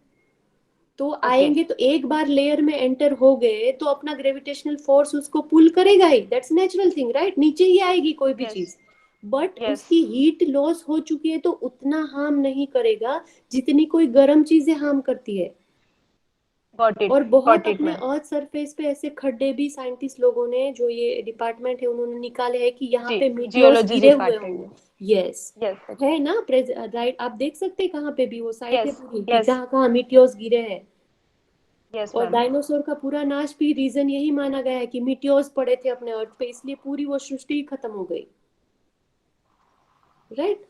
तो ओके। आएंगे तो एक बार लेयर में एंटर हो गए तो अपना ग्रेविटेशनल फोर्स उसको पुल करेगा ही, दैट्स नेचुरल थिंग, राइट। नीचे ही आएगी कोई भी यस चीज, बट यस उसकी हीट लॉस हो चुकी है, तो उतना हार्म नहीं करेगा जितनी कोई गर्म चीजें हार्म करती है। और बहुत गॉट इट अपने मैम। अर्थ सरफेस पे ऐसे खड्डे भी साइंटिस्ट लोगों ने, जो ये डिपार्टमेंट है, उन्होंने निकाले हैं कि यहाँ जी, पे मीटियोर्स जियोलॉजी गिरे हुए डिपार्टमेंट होंगे। में। यस, यस है ना, राइट। आप देख सकते हैं कहाँ पे भी वो साइट है यस पूरी, कि यस कहाँ कहाँ मीटियोर्स गिरे हैं। यस और मैम। डायनासोर का पूरा नाश भी रीजन यही माना गया है कि मीटियोर्स पड़े थे अपने अर्थ पे, इसलिए पूरी वो सृष्टि ही खत्म हो गई, राइट।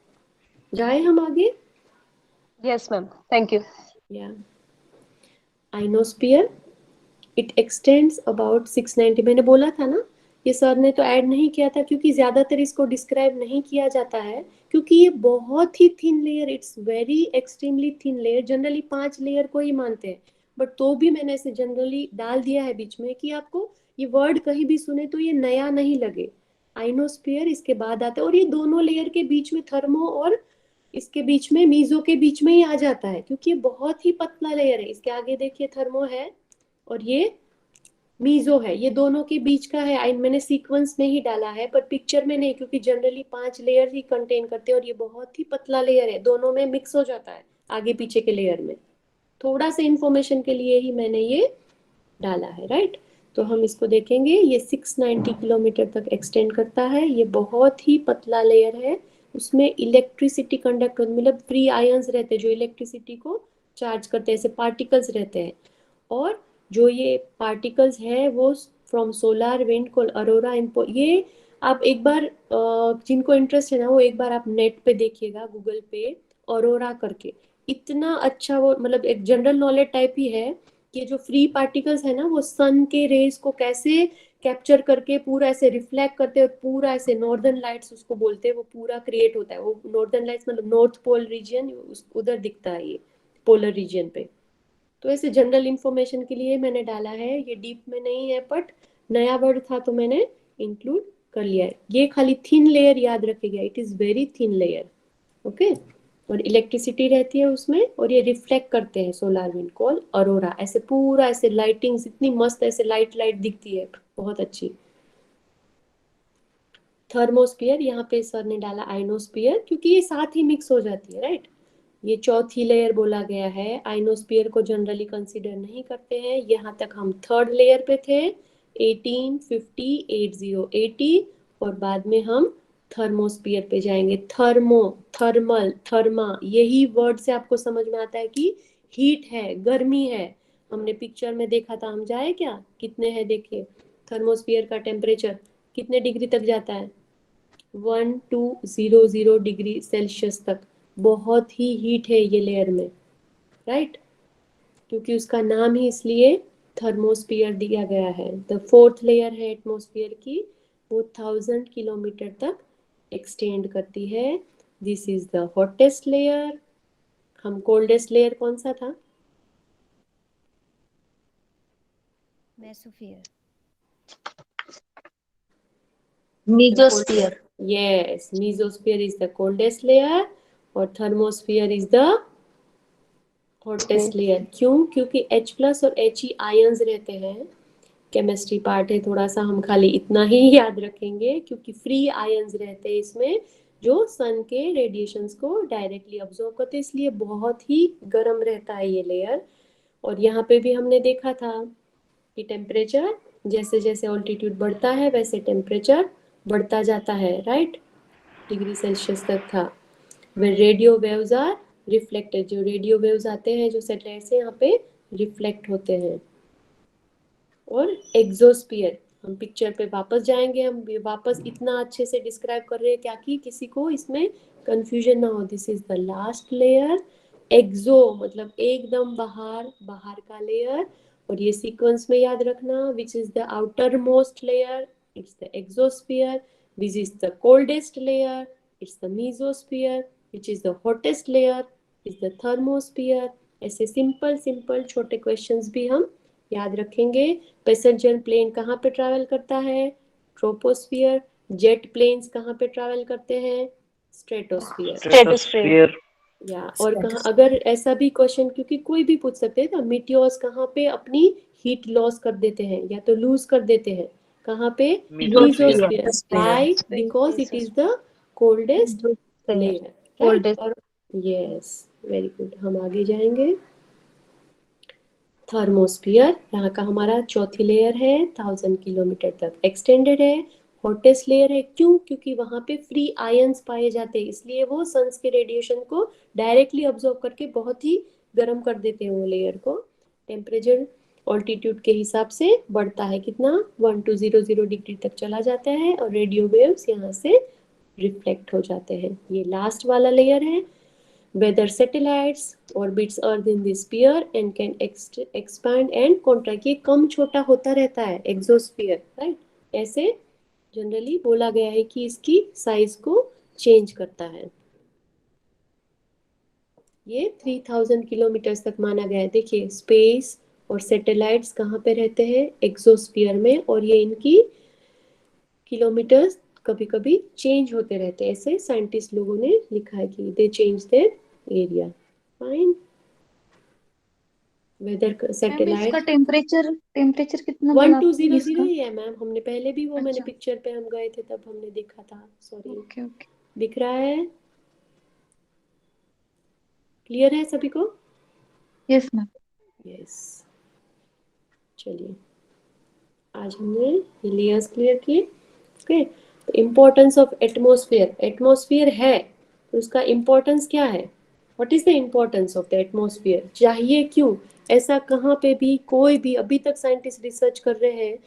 जाए हम आगे। Yes ma'am, thank you. या आइनोस्फियर, इट एक्सटेंड्स अबाउट 690। मैंने बोला था ना, ये सर ने तो ऐड नहीं किया था क्योंकि ज़्यादातर इसको डिस्क्राइब नहीं किया जाता है, क्योंकि ये बहुत ही thin layer, it's very extremely thin layer. Generally 5 layer को ही मानते हैं, बट तो भी मैंने ऐसे जनरली डाल दिया है बीच में कि आपको ये वर्ड कहीं भी सुने तो ये नया नहीं लगे। आइनोस्फीयर इसके बाद आता है, और ये दोनों लेयर के बीच में थर्मो और इसके बीच में मीजो के बीच में ही आ जाता है, क्योंकि ये बहुत ही पतला लेयर है। इसके आगे देखिए थर्मो है और ये मीजो है, ये दोनों के बीच का है। मैंने सीक्वेंस में ही डाला है पर पिक्चर में नहीं, क्योंकि जनरली 5 लेयर ही कंटेन करते हैं और ये बहुत ही पतला लेयर है, दोनों में मिक्स हो जाता है आगे पीछे के लेयर में। थोड़ा सा इंफॉर्मेशन के लिए ही मैंने ये डाला है, राइट। तो हम इसको देखेंगे, ये 690 किलोमीटर तक एक्सटेंड करता है। ये बहुत ही पतला लेयर है, उसमें इलेक्ट्रिसिटी कंडक्ट, मतलब फ्री आयंस रहते हैं जो इलेक्ट्रिसिटी को चार्ज करते हैं, ऐसे पार्टिकल्स रहते हैं। और जो ये पार्टिकल्स है वो फ्रॉम सोलार विंड को अरोरा ये आप एक बार जिनको इंटरेस्ट है ना वो एक बार आप नेट पे देखिएगा, गूगल पे अरोरा करके। इतना अच्छा वो, मतलब एक जनरल नॉलेज टाइप ही है कि जो फ्री पार्टिकल्स है ना वो सन के रेज को कैसे कैप्चर करके पूरा ऐसे रिफ्लेक्ट करते हैं और पूरा ऐसे नॉर्दर्न लाइट्स उसको बोलते हैं, वो पूरा क्रिएट होता है। वो नॉर्दर्न लाइट्स मतलब नॉर्थ पोल रीजन उधर दिखता है ये पोलर रीजन पे। तो ऐसे जनरल इंफॉर्मेशन के लिए मैंने डाला है, ये डीप में नहीं है, बट नया वर्ड था तो मैंने इंक्लूड कर लिया है। ये खाली थिन लेयर याद रखिएगा, it is very thin layer, okay. और इलेक्ट्रिसिटी रहती है उसमें और ये रिफ्लेक्ट करते हैं सोलार विंड को अरोरा। ऐसे पूरा ऐसे लाइटिंग इतनी मस्त ऐसे लाइट लाइट दिखती है, बहुत अच्छी। थर्मोस्फियर यहाँ पे सर ने डाला आइनोस्फियर क्योंकि ये साथ ही मिक्स हो जाती है, राइट। ये चौथी लेयर बोला गया है, आइनोस्फियर को जनरली कंसीडर नहीं करते हैं। यहाँ तक हम थर्ड लेयर पे थे, 1850 80 और बाद में हम थर्मोस्फियर पे जाएंगे। थर्मो, थर्मल, थर्मा, यही वर्ड से आपको समझ में आता है कि हीट है, गर्मी है। हमने पिक्चर में देखा था, हम जाए क्या, कितने हैं देखिए। थर्मोस्फियर का टेम्परेचर कितने डिग्री तक जाता है, 1200 डिग्री सेल्सियस तक। बहुत ही हीट है ये लेयर में, राइट, क्योंकि उसका नाम ही इसलिए थर्मोस्फियर दिया गया है। द फोर्थ लेयर है एटमॉस्फेयर की, वो 1000 किलोमीटर तक एक्सटेंड करती है। This is the hottest layer. हम कोल्डेस्ट लेयर कौन सा था, mesosphere, Mesosphere. yes, mesosphere is the coldest layer और thermosphere is the hottest layer. क्यों, क्योंकि H प्लस और He आयंस रहते हैं। केमिस्ट्री पार्ट है थोड़ा सा, हम खाली इतना ही याद रखेंगे, क्योंकि फ्री आयंस रहते हैं इसमें जो सन के रेडिएशंस को डायरेक्टली अब्जॉर्ब करते हैं, इसलिए बहुत ही गर्म रहता है ये लेयर। और यहाँ पे भी हमने देखा था कि टेम्परेचर जैसे जैसे ऑल्टीट्यूड बढ़ता है वैसे टेम्परेचर बढ़ता जाता है, राइट, डिग्री सेल्सियस तक था। वे रेडियो वेव्स आर रिफ्लेक्टेड, जो रेडियो वेव्स आते हैं जो सैटेलाइट से यहाँ पे रिफ्लेक्ट होते हैं। और एक्सोस्फीयर, हम पिक्चर पे वापस जाएंगे, हम वापस इतना अच्छे से डिस्क्राइब कर रहे हैं क्या कि किसी को इसमें कंफ्यूजन ना हो। This is the last layer. Exo मतलब एकदम बाहर, बाहर का लेयर। और ये सीक्वेंस में याद रखना, which is the outer most layer, it's the exosphere. Which is the coldest layer, it's the mesosphere. Which is the hottest layer, is the thermosphere. ऐसे सिंपल सिंपल छोटे क्वेश्चंस भी हम याद रखेंगे। पैसेंजर प्लेन कहाँ पे ट्रैवल करता है, ट्रोपोस्फियर। जेट प्लेन्स कहाँ पे ट्रैवल करते हैं, स्ट्रेटोस्फियर। स्ट्रेटोस्फियर। या और कहाँ, अगर ऐसा भी क्वेश्चन, क्योंकि कोई भी पूछ सकते हैं ना, मीटियोर्स कहाँ पे अपनी हीट लॉस कर देते हैं या तो लूज कर देते हैं, कहाँ पे, mesosphere. Why, because it is the coldest layer, right. और यस, वेरी गुड, हम आगे जाएंगे। थर्मोस्फियर यहाँ का हमारा चौथी लेयर है, 1000 किलोमीटर तक एक्सटेंडेड है। हॉटेस्ट लेयर है, क्यों, क्योंकि वहां पे फ्री आयंस पाए जाते हैं, इसलिए वो सन्स के रेडिएशन को डायरेक्टली अब्जॉर्ब करके बहुत ही गर्म कर देते हैं वो लेयर को। टेम्परेचर ऑल्टीट्यूड के हिसाब से बढ़ता है, कितना, 1200 डिग्री तक चला जाता है और रेडियो वेव्स यहाँ से रिफ्लेक्ट हो जाते हैं। ये लास्ट वाला लेयर है, whether satellites orbits Earth in this sphere and can expand and contract. ये कम छोटा होता रहता है exosphere, right? ऐसे जनरली बोला गया है कि इसकी साइज को चेंज करता है। ये 3000 किलोमीटर तक माना गया है। देखिए स्पेस और सैटेलाइट्स कहाँ पे रहते हैं? एक्सोस्फीयर में, और ये इनकी किलोमीटर्स कभी कभी चेंज होते रहते हैं। ऐसे साइंटिस्ट लोगों ने लिखा है कि they change their area. Fine. Weather ma'am इसका सैटेलाइट टेम्परेचर कितना 1200 इसका? ही है मैम। हमने पहले भी वो मैंने अच्छा। पिक्चर पे हम गए थे तब हमने देखा था। Sorry, okay okay. दिख रहा है? क्लियर है सभी को? Yes ma'am. यस। चलिए आज हमने ये लेयर्स क्लियर किए। ओके, तो इम्पोर्टेंस ऑफ एटमॉस्फेयर। एटमॉस्फेयर है तो उसका इम्पोर्टेंस क्या है? What is the importance of the atmosphere? चाहिए क्यों? ऐसा कहाँ पे भी कोई भी अभी तक साइंटिस्ट रिसर्च कर रहे हैं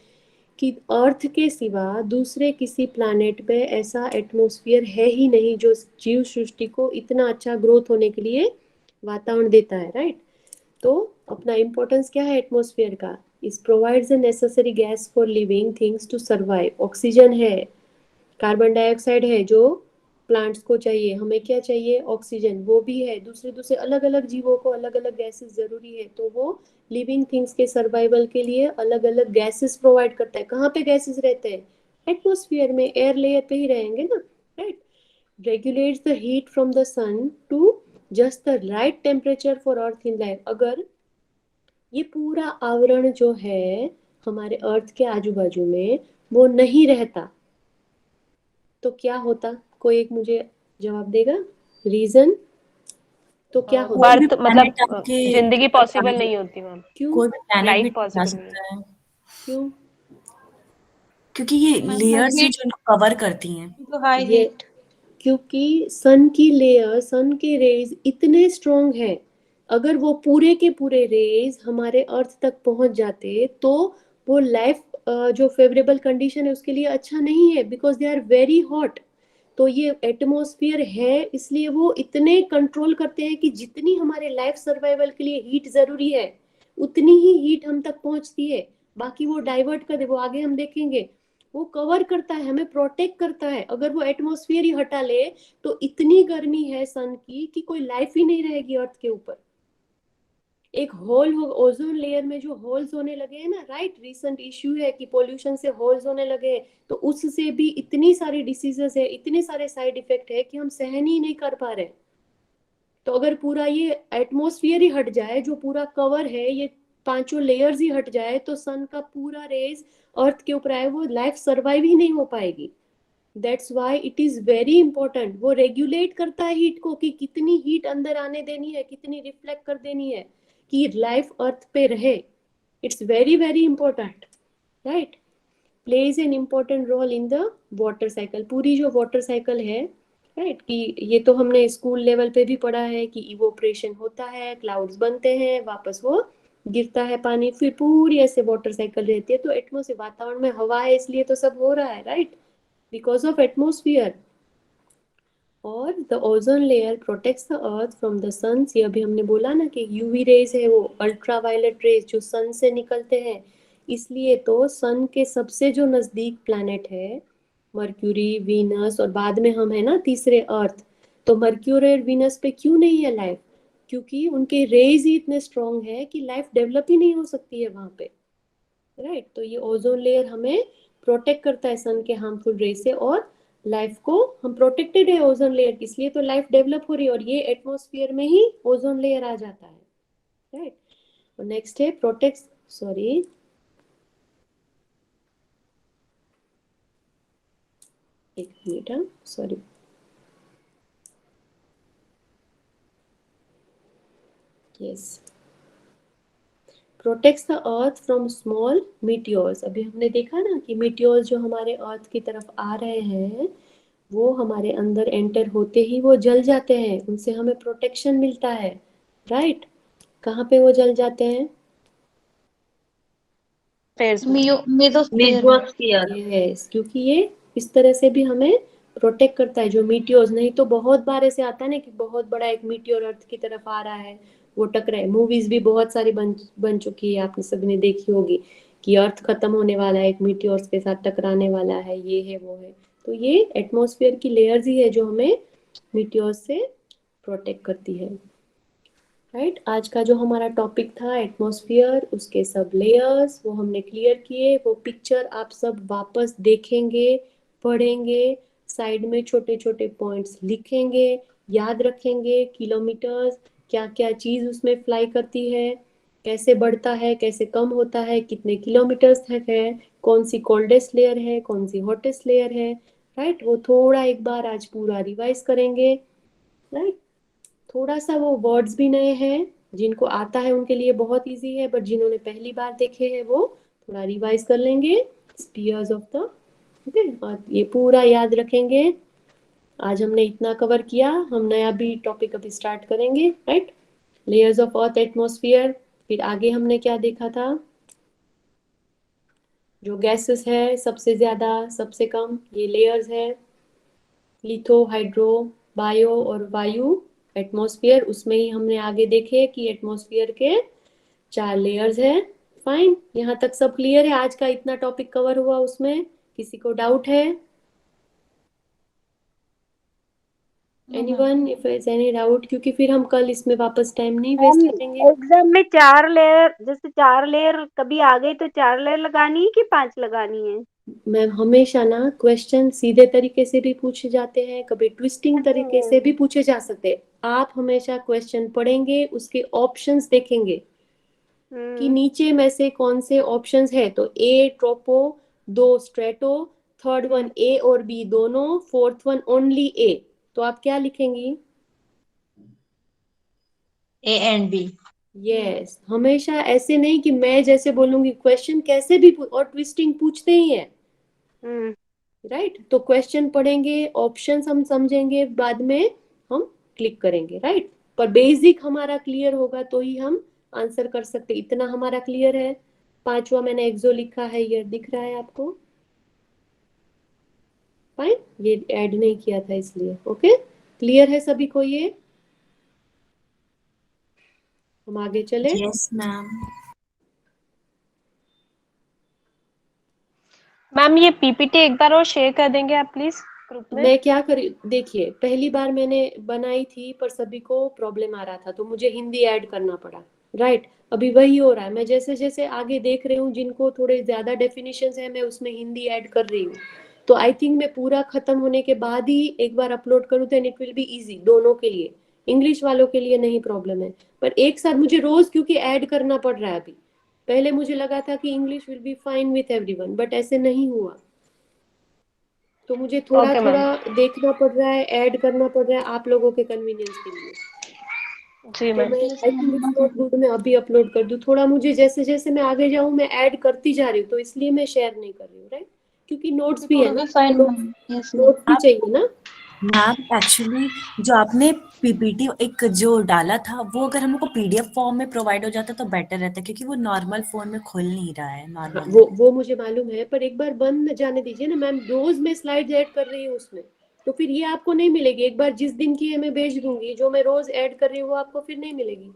कि अर्थ के सिवा दूसरे किसी प्लैनेट पे ऐसा एटमॉस्फेयर है ही नहीं जो जीव सृष्टि को इतना अच्छा ग्रोथ होने के लिए वातावरण देता है, राइट? तो अपना इम्पोर्टेंस क्या है एटमॉस्फेयर का? इस provides the necessary gas for living things to survive. Oxygen है, कार्बन डाइऑक्साइड है जो प्लांट्स को चाहिए, हमें क्या चाहिए? ऑक्सीजन, वो भी है। दूसरे दूसरे अलग अलग जीवों को अलग अलग गैसेस जरूरी है, तो वो लिविंग थिंग्स के सर्वाइवल के लिए अलग अलग गैसेस प्रोवाइड करता है। कहाँ पे गैसेस रहते हैं? एटमॉस्फेयर में, एयर लेयर पे ही रहेंगे ना, right? Regulates the heat from the sun to just the right temperature for earth in life. अगर ये पूरा आवरण जो है हमारे अर्थ के आजू बाजू में वो नहीं रहता तो क्या होता? कोई एक मुझे जवाब देगा? रीजन तो क्या होता? बर्थ मतलब जिंदगी पॉसिबल नहीं होती मैम। क्यों? कोई भी प्लैनेट भी लाइफ जा पॉसिबल नहीं सकता है क्यों? क्योंकि ये मैम लेयर्स ही हीट जो इनको कवर करती हैं। तो हाई ये हीट। क्योंकि सन की लेयर, सन के रेज इतने स्ट्रॉन्ग है, अगर वो पूरे के पूरे रेज हमारे अर्थ तक पहुंच जाते तो वो लाइफ जो फेवरेबल कंडीशन है उसके लिए अच्छा नहीं है, because they are very hot. तो ये एटमॉस्फेयर है इसलिए वो इतने कंट्रोल करते हैं कि जितनी हमारे लाइफ सर्वाइवल के लिए हीट जरूरी है उतनी ही हीट हम तक पहुंचती है। बाकी वो डाइवर्ट कर दे, वो आगे हम देखेंगे। वो कवर करता है, हमें प्रोटेक्ट करता है। अगर वो एटमॉस्फेयर ही हटा ले तो इतनी गर्मी है सन की कि कोई लाइफ ही नहीं रहेगी अर्थ के ऊपर। एक होल हो, ओजोन लेयर में जो होल्स होने लगे हैं ना, राइट? रिसेंट इश्यू है कि पोल्यूशन से होल्स होने लगे हैं, तो उससे भी इतनी सारी डिसीजेस है, इतने सारे साइड इफेक्ट है कि हम सहन ही नहीं कर पा रहे। तो अगर पूरा ये एटमॉस्फेयर ही हट जाए, जो पूरा कवर है, ये पांचों लेयर्स ही हट जाए, तो सन का पूरा रेज अर्थ के ऊपर आए, वो लाइफ सर्वाइव ही नहीं हो पाएगी। That's why it is very important. वो रेगुलेट करता है हीट को कि कितनी हीट अंदर आने देनी है, कितनी रिफ्लेक्ट कर देनी है कि लाइफ अर्थ पे रहे। It's very very important, right? Plays an important role in the water cycle. पूरी जो वाटर साइकिल है, राइट, कि ये तो हमने स्कूल लेवल पे भी पढ़ा है कि इवोपरेशन होता है, क्लाउड्स बनते हैं, वापस वो गिरता है पानी, फिर पूरी ऐसे वाटर साइकिल रहती है। तो एटमोस्फेयर, वातावरण में हवा है इसलिए तो सब हो रहा है, राइट? Because of atmosphere. और the ozone layer protects the earth from the sun. ये अभी हमने बोला ना कि यूवी रेज है, वो अल्ट्रावायलेट रेज जो सन से निकलते हैं, इसलिए तो सन के सबसे जो नजदीक प्लैनेट है मर्क्यूरी, वीनस, और बाद में हम है ना तीसरे अर्थ। तो मर्क्यूरी और वीनस पे क्यों नहीं है लाइफ? क्योंकि उनके रेज ही इतने स्ट्रॉन्ग है कि लाइफ डेवलप ही नहीं हो सकती है वहां पे, राइट? तो ये ओजोन लेयर हमें प्रोटेक्ट करता है सन के हार्मफुल रे से, और लाइफ को हम प्रोटेक्टेड है ओजोन लेयर, इसलिए तो लाइफ डेवलप हो रही है। और ये एटमॉस्फेयर में ही ओजोन लेयर आ जाता है, राइट? और नेक्स्ट है प्रोटेक्ट, सॉरी, एक minute, sorry, yes, protects the earth from small meteors. अभी हमने देखा ना कि मीटियोर्स जो हमारे अर्थ की तरफ आ रहे हैं वो हमारे अंदर एंटर होते ही वो जल जाते हैं, उनसे हमें प्रोटेक्शन मिलता है, राइट? कहाँ पे वो जल जाते हैं? फेयर्स में। मेसोस्फेयर में। यस, क्योंकि ये इस तरह से भी हमें प्रोटेक्ट करता है जो मीटियोर्स। नहीं तो बहुत बार ऐसे आता है ना कि बहुत बड़ा एक मीटियोर अर्थ की तरफ आ रहा है, वो टकराए। मूवीज भी बहुत सारी बन चुकी है, आपने सभी ने देखी होगी कि अर्थ खत्म होने वाला है, एक मीटियोर्स के साथ टकराने वाला है, ये है वो है। तो ये एटमॉस्फेयर की लेयर्स ही है जो हमें मीटियोर्स से प्रोटेक्ट करती है। राइट, आज का जो हमारा टॉपिक था एटमॉस्फेयर, उसके सब लेयर्स वो हमने क्लियर किए। वो पिक्चर आप सब वापस देखेंगे, पढ़ेंगे, साइड में छोटे छोटे पॉइंट्स लिखेंगे, याद रखेंगे किलोमीटर्स, क्या क्या चीज उसमें फ्लाई करती है, कैसे बढ़ता है, कैसे कम होता है, कितने किलोमीटर्स तक है, कौन सी कोल्डेस्ट लेयर है, कौन सी हॉटेस्ट लेयर है। राइट, वो थोड़ा एक बार आज पूरा रिवाइज करेंगे। राइट, थोड़ा सा वो वर्ड्स भी नए हैं, जिनको आता है उनके लिए बहुत इजी है, बट जिन्होंने पहली बार देखे हैं वो थोड़ा रिवाइज कर लेंगे। स्पीयर्स ऑफ द, ओके, और ये पूरा याद रखेंगे। आज हमने इतना कवर किया, हम नया भी टॉपिक अभी स्टार्ट करेंगे। Right, layers of earth atmosphere. फिर आगे हमने क्या देखा था, जो गैसेस है सबसे ज्यादा सबसे कम, ये लेयर्स है, लिथो, हाइड्रो, बायो और वायु। एटमॉस्फेयर, उसमें ही हमने आगे देखे कि एटमॉस्फेयर के 4 लेयर्स है। फाइन, यहाँ तक सब क्लियर है। आज का इतना टॉपिक कवर हुआ, उसमें किसी को डाउट है? Anyone if is any doubt, क्योंकि फिर हम कल इसमें वापस टाइम नहीं वेस्ट करेंगे। एग्जाम में 4 लेयर, जैसे 4 लेयर कभी आ गई तो 4 लेयर लगानी है कि 5 लगानी है? मैम हमेशा ना क्वेश्चन सीधे तरीके से भी पूछे जाते हैं, कभी ट्विस्टिंग तरीके से भी पूछे जा सकते हैं। आप हमेशा क्वेश्चन पढ़ेंगे, उसके ऑप्शंस देखेंगे कि नीचे में से कौन से ऑप्शंस है। तो ए ट्रोपो, 2 स्ट्रेटो, थर्ड वन ए और बी दोनों, फोर्थ वन ओनली ए। तो आप क्या लिखेंगी? A and B. यस, हमेशा ऐसे नहीं कि मैं जैसे बोलूंगी, क्वेश्चन कैसे भी और ट्विस्टिंग पूछते ही है। राइट, तो क्वेश्चन पढ़ेंगे, ऑप्शंस हम समझेंगे, बाद में हम क्लिक करेंगे। राइट, पर बेसिक हमारा क्लियर होगा तो ही हम आंसर कर सकते। इतना हमारा क्लियर है। 5वां मैंने एक्सो लिखा है, ये दिख रहा है आपको? फाइन, ये ऐड नहीं किया था इसलिए। ओके, क्लियर है सभी को ये? हम आगे चले। Yes ma'am. मैम ये पीपीटी एक बार और शेयर कर देंगे आप प्लीज ग्रुप में? मैं क्या करी, देखिए पहली बार मैंने बनाई थी पर सभी को प्रॉब्लम आ रहा था तो मुझे हिंदी ऐड करना पड़ा। राइट, अभी वही हो रहा है। मैं जैसे जैसे आगे देख रही हूँ जिनको थोड़े ज्यादा डेफिनेशंस है, मैं उसमें हिंदी ऐड कर रही हूँ। तो आई थिंक मैं पूरा खत्म होने के बाद ही एक बार अपलोड करूँ, then it will be easy दोनों के लिए। इंग्लिश वालों के लिए नहीं प्रॉब्लम है, पर एक साथ मुझे रोज क्योंकि ऐड करना पड़ रहा है अभी। पहले मुझे लगा था कि English will be fine with everyone, but ऐसे नहीं हुआ। तो मुझे थोड़ा ओके मैम। थोड़ा देखना पड़ रहा है, ऐड करना पड़ रहा है आप लोगों के कन्वीनियंस के लिए। जी तो मैम। मैं I think it's not good मैं अभी अपलोड कर दूं। थोड़ा मुझे जैसे जैसे मैं आगे जाऊं मैं ऐड करती जा रही हूँ, तो इसलिए मैं शेयर नहीं कर रही हूँ। राइट, क्योंकि नोट्स भी है ना, फाइन तो मैम, यस मैम। नोट्स भी चाहिए ना। मैम एक्चुअली जो आपने पीपीटी एक जो डाला था वो अगर हमको पीडीएफ फॉर्म में प्रोवाइड हो जाता तो बेटर रहता, क्योंकि वो नॉर्मल फोन में खुल नहीं रहा है हाँ, नॉर्मल। वो मुझे मालूम है, पर एक बार बंद जाने दीजिए ना मैम। रोज मैं स्लाइड्स ऐड कर रही हूँ उसमें, तो फिर ये आपको नहीं मिलेगी। एक बार जिस दिन की है मैं भेज दूंगी, जो मैं रोज ऐड कर रही हूँ वो आपको फिर नहीं मिलेगी।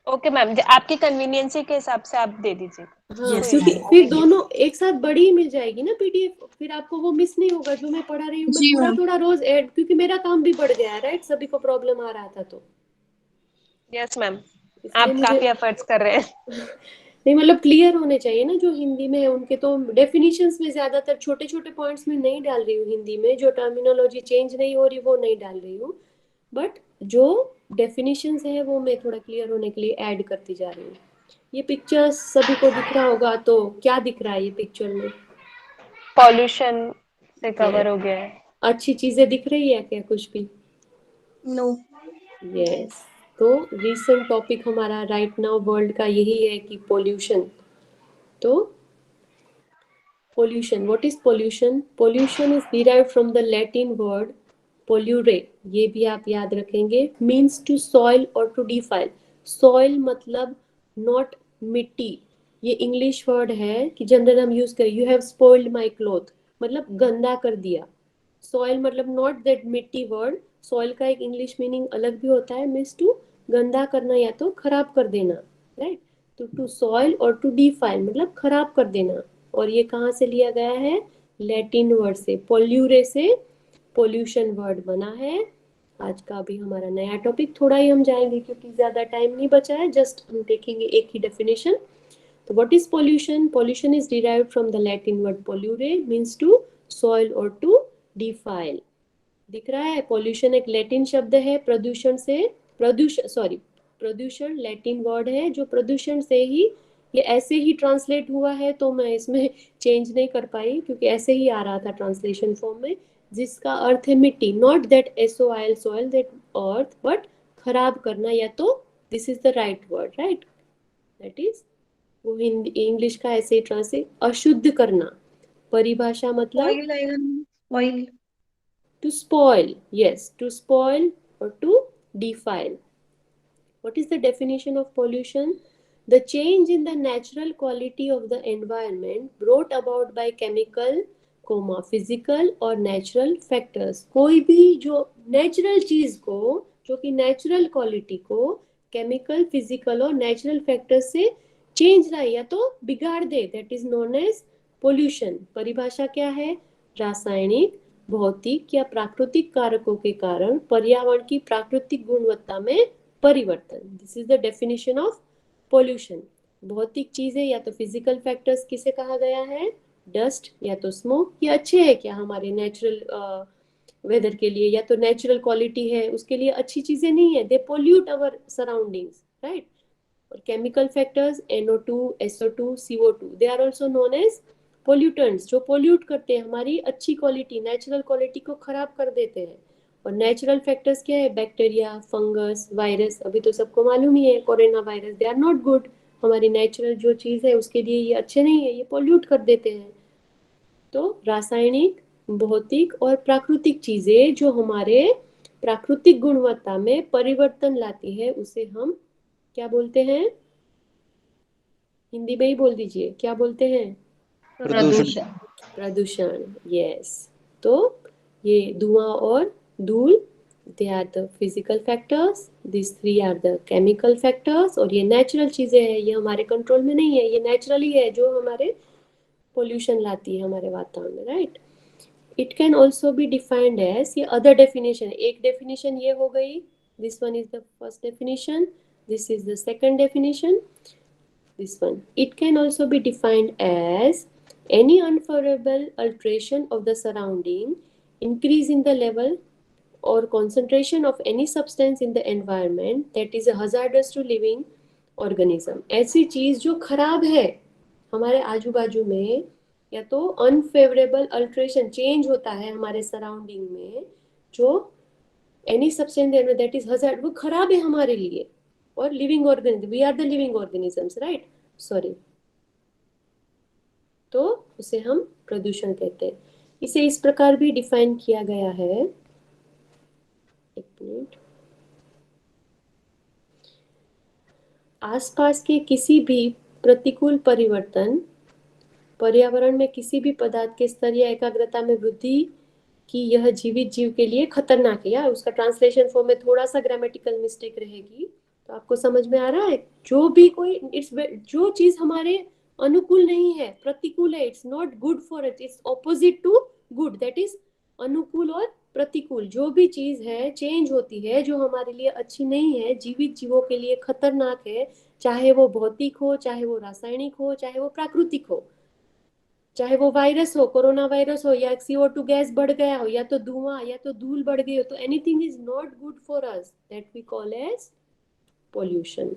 ओके मैम, आपकी कन्वीनियंसी के हिसाब से आप दे दीजिएगा। हाँ, यस क्योंकि मैम। फिर दोनों एक साथ बड़ी ही मिल जाएगी ना पीडीएफ, फिर आपको वो मिस नहीं होगा जो मैं पढ़ा रही हूँ। मैं जी थोड़ा मैम। थोड़ा रोज ऐड, क्योंकि मेरा काम भी बढ़ गया है। राइट, सभी को प्रॉब्लम आ रहा था तो यस मैम, इसलिए आप मुझे काफी एफर्ट्स कर रहे हैं। नहीं, मतलब क्लियर होने चाहिए ना जो हिंदी में है उनके। तो डेफिनेशंस में ज्यादातर छोटे छोटे पॉइंट्स में नहीं डाल रही हूँ हिंदी में, जो टर्मिनोलॉजी चेंज नहीं हो रही वो नहीं डाल रही हूँ, बट जो डेफिनेशंस है वो मैं थोड़ा क्लियर होने के लिए ऐड करती जा रही हूँ। ये पिक्चर्स सभी को दिख रहा होगा, तो क्या दिख रहा है ये पिक्चर में? पॉल्यूशन से कवर ये हो गया है। अच्छी चीजें दिख रही है क्या कुछ भी? नो। यस, तो रीसेंट टॉपिक हमारा राइट नाउ वर्ल्ड का यही है कि पोल्यूशन। तो pollution, what is pollution? Pollution is derived from the Latin word polluere, ये भी आप याद रखेंगे, means to soil or to defile। soil मतलब not मिट्टी, ये इंग्लिश वर्ड है कि जनरल हम यूज करें। You have spoiled my cloth मतलब गंदा कर दिया। सॉइल मतलब नॉट दैट मिट्टी वर्ड, सॉइल का एक इंग्लिश मीनिंग अलग भी होता है, मीन्स टू गंदा करना या तो खराब कर देना, राइट। तो टू सॉइल और टू डिफाइल मतलब खराब कर देना। और ये कहाँ से लिया गया है? लैटिन वर्ड से, पोल्यूरे से पोल्यूशन वर्ड बना है। आज का अभी हमारा नया टॉपिक, थोड़ा ही हम जाएंगे क्योंकि ज्यादा टाइम नहीं बचा है, जस्ट हम देखेंगे एक ही डेफिनेशन। तो what is pollution? Pollution is derived from the Latin word polluere, means to soil और टू डिफाइल। दिख रहा है? पोल्यूशन एक लैटिन शब्द है, प्रदूषण से, प्रदूषण लैटिन वर्ड है जो प्रदूषण से ही, ये ऐसे ही ट्रांसलेट हुआ है तो मैं इसमें चेंज नहीं कर पाई क्योंकि ऐसे ही आ रहा था ट्रांसलेशन फॉर्म में, जिसका अर्थ है मिट्टी, not that SOIL soil that earth, but खराब करना, या तो this is the right word, right, that is वो हिंदी इंग्लिश का ऐसे ही ट्रांसलेट, अशुद्ध करना। परिभाषा मतलब ऑयल आएगा ना, oil. to spoil, yes, to spoil or to defile. What is the definition of pollution? The change in the natural quality of the environment brought about by chemical, physical और natural factors. कोई भी जो natural चीज को, जो कि natural quality को chemical, physical और natural factors से change लाए या तो बिगाड़ दे, that is known as pollution. परिभाषा क्या है? रासायनिक, भौतिक या प्राकृतिक कारकों के कारण पर्यावरण की प्राकृतिक गुणवत्ता में परिवर्तन। This is the definition of pollution. भौतिक चीजें या तो फिजिकल फैक्टर्स किसे कहा गया है? डस्ट या तो स्मोक। ये अच्छे है क्या हमारे नेचुरल वेदर के लिए, या तो नेचुरल क्वालिटी है उसके लिए अच्छी चीजें नहीं है, they pollute our surroundings, right. और chemical factors NO2, SO2, CO2, they are also known as pollutants, जो पोल्यूट करते हैं हमारी अच्छी क्वालिटी, नेचुरल क्वालिटी को खराब कर देते हैं। और नेचुरल फैक्टर्स क्या है? बैक्टीरिया, फंगस, वायरस, अभी तो सबको मालूम ही है corona virus, they are not good, हमारी नेचुरल जो चीज़ है उसके लिए ये अच्छे नहीं है, ये पोल्यूट कर देते हैं। तो रासायनिक, भौतिक और प्राकृतिक चीज़ें जो हमारे प्राकृतिक गुणवत्ता में परिवर्तन लाती है उसे हम क्या बोलते हैं? हिंदी में ही बोल दीजिए, क्या बोलते हैं? प्रदूषण। प्रदूषण, यस। तो ये धुआं और धूल, they are the physical factors, this 3 are the chemical factors. और ये नेचुरल चीजें हैं, ये हमारे कंट्रोल में नहीं है, ये नेचुरली है जो हमारे पोल्यूशन लाती है हमारे वातावरण में, right. It can also be defined as, ये अदर डेफिनेशन, एक डेफिनेशन ये हो गई, this one is the first definition, this is the second definition, this one. It can also be defined as any unfavorable alteration of the surrounding, increase in the level or concentration of any substance in the environment that is hazardous to living organism. ऐसी चीज जो खराब है हमारे आजू बाजू में, या तो अनफेवरेबल अल्ट्रेशन, चेंज होता है हमारे सराउंडिंग में, जो any substance that is hazard, वो खराब है हमारे लिए। और living organism, we are the living organisms, right, sorry, तो उसे हम प्रदूषण कहते हैं। इसे इस प्रकार भी डिफाइन किया गया है, एक मिनट, आसपास के किसी भी प्रतिकूल परिवर्तन, पर्यावरण में किसी भी पदार्थ के स्तर या एकाग्रता में वृद्धि की यह जीवित जीव के लिए खतरनाक है। या उसका ट्रांसलेशन फॉर्म में थोड़ा सा ग्रामेटिकल मिस्टेक रहेगी, तो आपको समझ में आ रहा है? जो भी कोई जो चीज हमारे अनुकूल नहीं है, प्रतिकूल है, it's not good for it, it's opposite to good, that is अनुकूल और प्रतिकूल। जो भी चीज है चेंज होती है, जो हमारे लिए अच्छी नहीं है, जीवित जीवों के लिए खतरनाक है, चाहे वो भौतिक हो, चाहे वो रासायनिक हो, चाहे वो प्राकृतिक हो, चाहे वो वायरस हो, कोरोना वायरस हो, या CO2 गैस बढ़ गया हो, या तो धुआं या तो धूल बढ़ गई हो, तो anything is not good for us, that we call as pollution.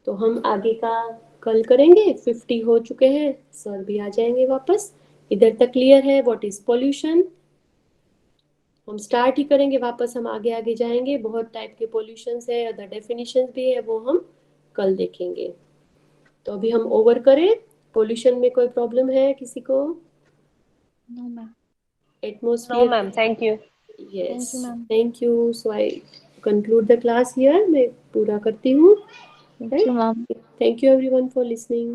तो हम आगे का कल करेंगे, 50 हो चुके हैं, सर भी आ जाएंगे वापस। इधर तक क्लियर है व्हाट इज पोल्यूशन? हम स्टार्ट ही करेंगे, वापस हम आगे आगे जाएंगे, बहुत टाइप के पोल्यूशंस है, अदर डेफिनेशंस भी है, वो हम कल देखेंगे। तो अभी हम ओवर करें। पोल्यूशन में कोई प्रॉब्लम है किसी को? No ma'am. Atmosphere, no ma'am, thank you. Yes, Thank you, ma'am. Thank you. So I conclude the class here, मैं पूरा करती हूँ। Thank you, ma'am. Thank you everyone for listening.